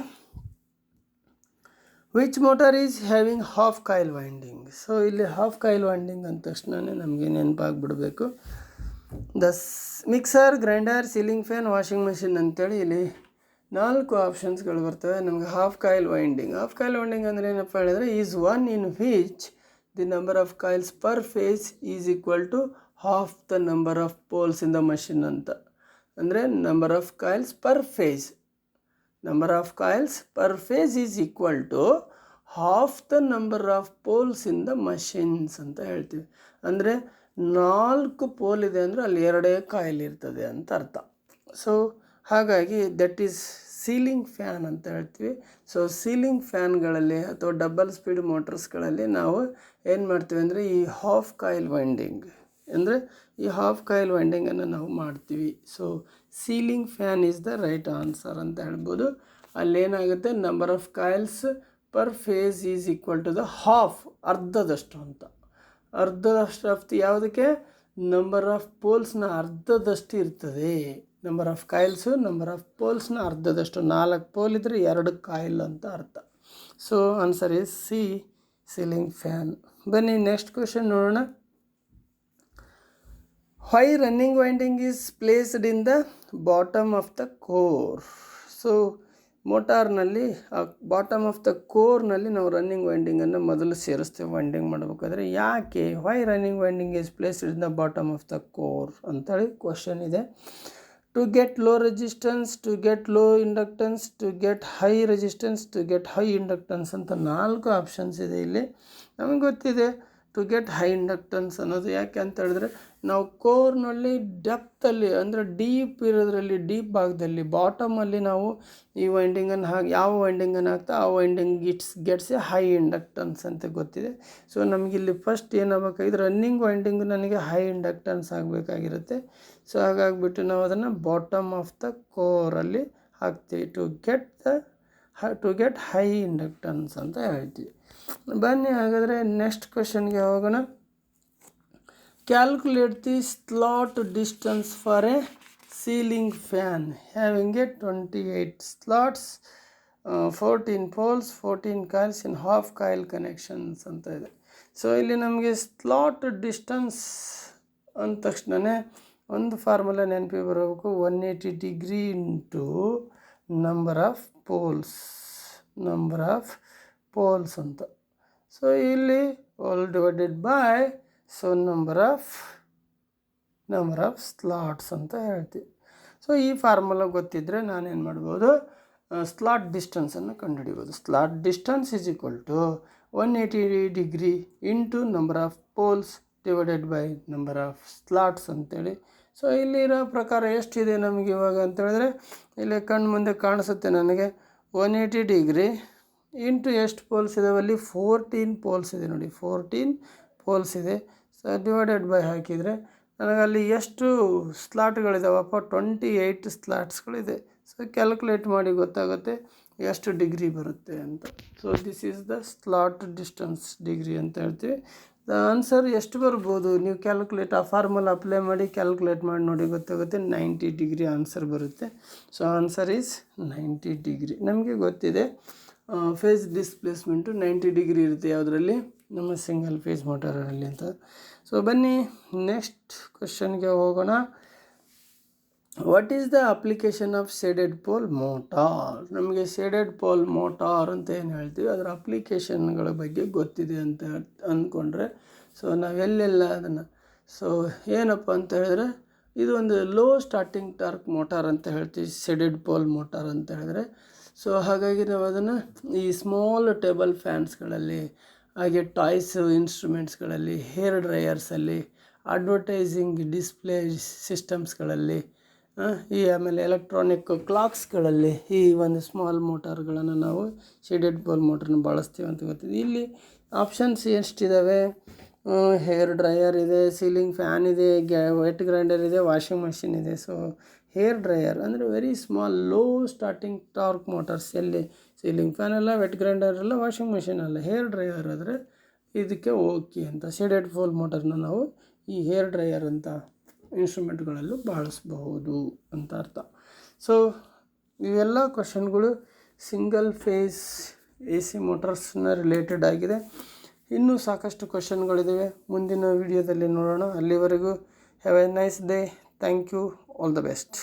Which motor is having half coil winding? So ಇಲ್ಲಿ half coil winding ಅಂದ ತಕ್ಷಣವೇ ನಮಗೆ ನೆನಪಾಗ್ಬಿಡಬೇಕು the mixer, grinder, ceiling fan, washing machine ಅಂತೇಳಿ ಇಲ್ಲಿ 4 ಆಪ್ಷನ್ಸ್ಗಳು ಬರ್ತವೆ. ನಮಗೆ ಹಾಫ್ ಕಾಯಿಲ್ ವೈಂಡಿಂಗ್ ಅಂದರೆ ಏನಪ್ಪ ಹೇಳಿದ್ರೆ, is one in which the number of coils per phase is equal to half the number of poles in the machine ಅಂತ. ಅಂದರೆ number of coils per phase, number of coils per phase is equal to half the number of poles in the machines ಅಂತ ಹೇಳ್ತೀವಿ. ಅಂದರೆ 4 pole ಇದೆ ಅಂದರೆ ಅಲ್ಲಿ 2 coil ಇರ್ತದೆ ಅಂತ ಅರ್ಥ. ಸೊ ಹಾಗಾಗಿ ದಟ್ ಈಸ್ ಸೀಲಿಂಗ್ ಫ್ಯಾನ್ ಅಂತ ಹೇಳ್ತೀವಿ. ಸೊ ಸೀಲಿಂಗ್ ಫ್ಯಾನ್ಗಳಲ್ಲಿ ಅಥವಾ ಡಬಲ್ ಸ್ಪೀಡ್ ಮೋಟರ್ಸ್ಗಳಲ್ಲಿ ನಾವು ಏನು ಮಾಡ್ತೀವಿ ಅಂದರೆ ಈ ಹಾಫ್ ಕಾಯಿಲ್ ವೈಂಡಿಂಗ್, ಅಂದರೆ ಈ ಹಾಫ್ ಕಾಯಿಲ್ ವೈಂಡಿಂಗನ್ನು ನಾವು ಮಾಡ್ತೀವಿ. So ceiling fan is the right answer ಅಂತ ಹೇಳ್ಬೋದು. ಅಲ್ಲೇನಾಗುತ್ತೆ, number of coils per phase is equal to the half, ಅರ್ಧದಷ್ಟು ಅಂತ. ಅರ್ಧದಷ್ಟು ಯಾವುದಕ್ಕೆ, ನಂಬರ್ ಆಫ್ ಪೋಲ್ಸ್ನ ಅರ್ಧದಷ್ಟು ಇರ್ತದೆ. Number of coils number of ಪೋಲ್ಸ್ನ ಅರ್ಧದಷ್ಟು. 4 ಪೋಲ್ ಇದ್ದರೆ 2 ಕಾಯಿಲ್ ಅಂತ ಅರ್ಥ. So answer is C, ceiling fan. ಬನ್ನಿ ನೆಕ್ಸ್ಟ್ ಕ್ವೆಶನ್ ನೋಡೋಣ. Why running winding is placed in the bottom of the core? So ಮೋಟಾರ್ನಲ್ಲಿ bottom of the ಕೋರ್ನಲ್ಲಿ ನಾವು ರನ್ನಿಂಗ್ ವೈಂಡಿಂಗನ್ನು ಮೊದಲು ಸೇರಿಸ್ತೇವೆ ವೈಂಡಿಂಗ್ ಮಾಡಬೇಕಾದ್ರೆ. ಯಾಕೆ why running winding is placed in the bottom of the core ಅಂತೇಳಿ ಕ್ವಶನ್ ಇದೆ. To get low resistance, to get low inductance, to get high resistance, to get high inductance ಅಂತ 4 ಆಪ್ಷನ್ಸ್ ಇದೆ ಇಲ್ಲಿ. ನಮಗೆ ಗೊತ್ತಿದೆ ಟು ಗೆಟ್ ಹೈ ಇಂಡಕ್ಟೆನ್ಸ್ ಅನ್ನೋದು. ಯಾಕೆ ಅಂತ ಹೇಳಿದ್ರೆ ನಾವು ಕೋರ್ನಲ್ಲಿ ಡೆಪ್ತಲ್ಲಿ ಅಂದರೆ ಡೀಪ್ ಇರೋದ್ರಲ್ಲಿ, ಡೀಪ್ ಭಾಗದಲ್ಲಿ ಬಾಟಮಲ್ಲಿ ನಾವು ಈ ವೈಂಡಿಂಗನ್ನು ಯಾವ ವೈಂಡಿಂಗನ್ನು ಹಾಕ್ತಾ ಆ winding gets A high inductance ಅಂತ ಗೊತ್ತಿದೆ. ಸೊ ನಮಗಿಲ್ಲಿ ಫಸ್ಟ್ ಏನಾಗಬೇಕಾಗಿದೆ, ರನ್ನಿಂಗ್ ವೈಂಡಿಂಗು ನನಗೆ ಹೈ ಇಂಡಕ್ಟೆನ್ಸ್ ಆಗಬೇಕಾಗಿರುತ್ತೆ. ಸೊ ಹಾಗಾಗಿಬಿಟ್ಟು ನಾವು ಅದನ್ನು ಬಾಟಮ್ ಆಫ್ ದ ಕೋರಲ್ಲಿ ಹಾಕ್ತೀವಿ ಟು ಗೆಟ್ ಹೈ ಇಂಡಕ್ಟೆನ್ಸ್ ಅಂತ ಹೇಳ್ತೀವಿ. ಬನ್ನಿ ಹಾಗಾದರೆ ನೆಕ್ಸ್ಟ್ ಕ್ವೆಶನ್ಗೆ ಹೋಗೋಣ. Calculate the slot distance for A ceiling fan having A 28 slots, 14 poles, 14 coils in half coil connections ಅಂತ ಇದೆ. ಸೊ ಇಲ್ಲಿ ನಮಗೆ ಸ್ಲಾಟ್ ಡಿಸ್ಟೆನ್ಸ್ ಅಂದ ತಕ್ಷಣವೇ ಒಂದು ಫಾರ್ಮುಲಾ ನೆನಪಿ ಬರಬೇಕು, 180 degree into number of poles ಅಂತ. ಸೊ ಇಲ್ಲಿ all divided by number of slots ಅಂತ ಹೇಳ್ತೀವಿ. ಸೊ ಈ ಫಾರ್ಮುಲಾ ಗೊತ್ತಿದ್ದರೆ ನಾನೇನು ಮಾಡ್ಬೋದು, ಸ್ಲಾಟ್ ಡಿಸ್ಟೆನ್ಸನ್ನು ಕಂಡುಹಿಡಿಬೋದು. Slot distance is equal to 180 degree into number of poles divided by number of slots ಅಂತೇಳಿ. ಸೊ ಇಲ್ಲಿರೋ ಪ್ರಕಾರ ಎಷ್ಟಿದೆ ನಮಗೆ ಇವಾಗ ಅಂತೇಳಿದ್ರೆ ಇಲ್ಲಿ ಕಣ್ಣು ಮುಂದೆ ಕಾಣಿಸುತ್ತೆ ನನಗೆ 180 ಡಿಗ್ರಿ ಇಂಟು ಎಷ್ಟು ಪೋಲ್ಸ್ ಇದಾವಲ್ಲಿ 14 ಪೋಲ್ಸ್ ಇದೆ ನೋಡಿ, 14 ಪೋಲ್ಸ್ ಇದೆ. ಸೊ ಡಿವೈಡೆಡ್ ಬೈ ಹಾಕಿದರೆ ನನಗಲ್ಲಿ ಎಷ್ಟು ಸ್ಲಾಟ್ಗಳಿದಾವಪ್ಪ, 28 ಸ್ಲಾಟ್ಸ್ಗಳಿದೆ. ಸೊ ಕ್ಯಾಲ್ಕುಲೇಟ್ ಮಾಡಿ ಗೊತ್ತಾಗುತ್ತೆ ಎಷ್ಟು ಡಿಗ್ರಿ ಬರುತ್ತೆ ಅಂತ. So this is the slot distance degree ಅಂತ ಹೇಳ್ತೀವಿ. ದ ಆನ್ಸರ್ ಎಷ್ಟು ಬರ್ಬೋದು, ನೀವು ಕ್ಯಾಲ್ಕುಲೇಟ್ ಆ ಫಾರ್ಮುಲಾ ಅಪ್ಲೈ ಮಾಡಿ ಕ್ಯಾಲ್ಕುಲೇಟ್ ಮಾಡಿ ನೋಡಿ ಗೊತ್ತಾಗುತ್ತೆ, 90 ಡಿಗ್ರಿ ಆನ್ಸರ್ ಬರುತ್ತೆ. So answer is 90 degree. ನಮಗೆ ಗೊತ್ತಿದೆ ಫೇಸ್ ಡಿಸ್ಪ್ಲೇಸ್ಮೆಂಟು 90 ಡಿಗ್ರಿ ಇರುತ್ತೆ ಯಾವುದರಲ್ಲಿ, ನಮ್ಮ ಸಿಂಗಲ್ ಫೇಸ್ ಮೋಟಾರಲ್ಲಿ ಅಂತ. ಸೊ ಬನ್ನಿ ನೆಕ್ಸ್ಟ್ ಕ್ವೆಶನ್ಗೆ ಹೋಗೋಣ. What is the application of shaded pole motor? ನಮಗೆ ಶೇಡೆಡ್ ಪೋಲ್ ಮೋಟಾರ್ ಅಂತ ಏನು ಹೇಳ್ತೀವಿ ಅದರ ಅಪ್ಲಿಕೇಶನ್ಗಳ ಬಗ್ಗೆ ಗೊತ್ತಿದೆ ಅಂತ ಅಂದ್ಕೊಂಡ್ರೆ ಸೊ ನಾವೆಲ್ಲೆಲ್ಲ ಅದನ್ನು ಸೊ ಏನಪ್ಪ ಅಂತ ಹೇಳಿದ್ರೆ ಇದು ಒಂದು ಲೋ ಸ್ಟಾರ್ಟಿಂಗ್ ಟಾರ್ಕ್ ಮೋಟಾರ್ ಅಂತ ಹೇಳ್ತೀವಿ ಶೇಡೆಡ್ ಪೋಲ್ ಮೋಟಾರ್ ಅಂತ ಹೇಳಿದ್ರೆ. ಸೊ ಹಾಗಾಗಿ ನಾವು ಅದನ್ನು ಈ ಸ್ಮಾಲ್ ಟೇಬಲ್ ಫ್ಯಾನ್ಸ್ಗಳಲ್ಲಿ, ಹಾಗೆ ಟಾಯ್ಸ್ ಇನ್ಸ್ಟ್ರೂಮೆಂಟ್ಸ್ಗಳಲ್ಲಿ, ಹೇರ್ ಡ್ರೈಯರ್ಸಲ್ಲಿ, ಅಡ್ವರ್ಟೈಸಿಂಗ್ ಡಿಸ್ಪ್ಲೇ ಸಿಸ್ಟಮ್ಸ್ಗಳಲ್ಲಿ, ಆಮೇಲೆ ಎಲೆಕ್ಟ್ರಾನಿಕ್ ಕ್ಲಾಕ್ಸ್ಗಳಲ್ಲಿ ಈ ಒಂದು ಸ್ಮಾಲ್ ಮೋಟಾರ್ಗಳನ್ನು ನಾವು ಶೇಡೆಡ್ ಪೋಲ್ ಮೋಟ್ರನ್ನ ಬಳಸ್ತೀವಿ ಅಂತ ಗೊತ್ತಿದೆ. ಇಲ್ಲಿ ಆಪ್ಷನ್ಸ್ ಎಷ್ಟಿದ್ದಾವೆ, ಹೇರ್ ಡ್ರೈಯರ್ ಇದೆ, ಸೀಲಿಂಗ್ ಫ್ಯಾನ್ ಇದೆ, ವೆಟ್ ಗ್ರೈಂಡರ್ ಇದೆ, ವಾಷಿಂಗ್ ಮಷಿನ್ ಇದೆ. ಸೊ ಹೇರ್ ಡ್ರೈಯರ್ ಅಂದರೆ very small low starting torque motors, ಎಲ್ಲಿ ಸೀಲಿಂಗ್ ಫ್ಯಾನ್ ಅಲ್ಲ, ವೆಟ್ ಗ್ರೈಂಡರ್ ಅಲ್ಲ, ವಾಷಿಂಗ್ ಮಷಿನ್ ಅಲ್ಲ, ಹೇರ್ ಡ್ರೈಯರ್ ಆದರೆ ಇದಕ್ಕೆ ಓಕೆ ಅಂತ. ಶೇಡೆಡ್ ಪೋಲ್ ಮೋಟರ್ನ ನಾವು ಈ ಹೇರ್ ಡ್ರೈಯರ್ ಅಂತ ಇನ್ಸ್ಟ್ರೂಮೆಂಟ್ಗಳಲ್ಲೂ ಬಳಸಬಹುದು ಅಂತ ಅರ್ಥ. ಸೊ ಇವೆಲ್ಲ ಕ್ವಶನ್ಗಳು ಸಿಂಗಲ್ ಫೇಸ್ AC ಮೋಟರ್ಸ್ನ ರಿಲೇಟೆಡ್ ಆಗಿದೆ. ಇನ್ನೂ ಸಾಕಷ್ಟು ಕ್ವಶನ್ಗಳಿದ್ದಾವೆ, ಮುಂದಿನ ವಿಡಿಯೋದಲ್ಲಿ ನೋಡೋಣ. ಅಲ್ಲಿವರೆಗೂ have a nice day. Thank you. All the best.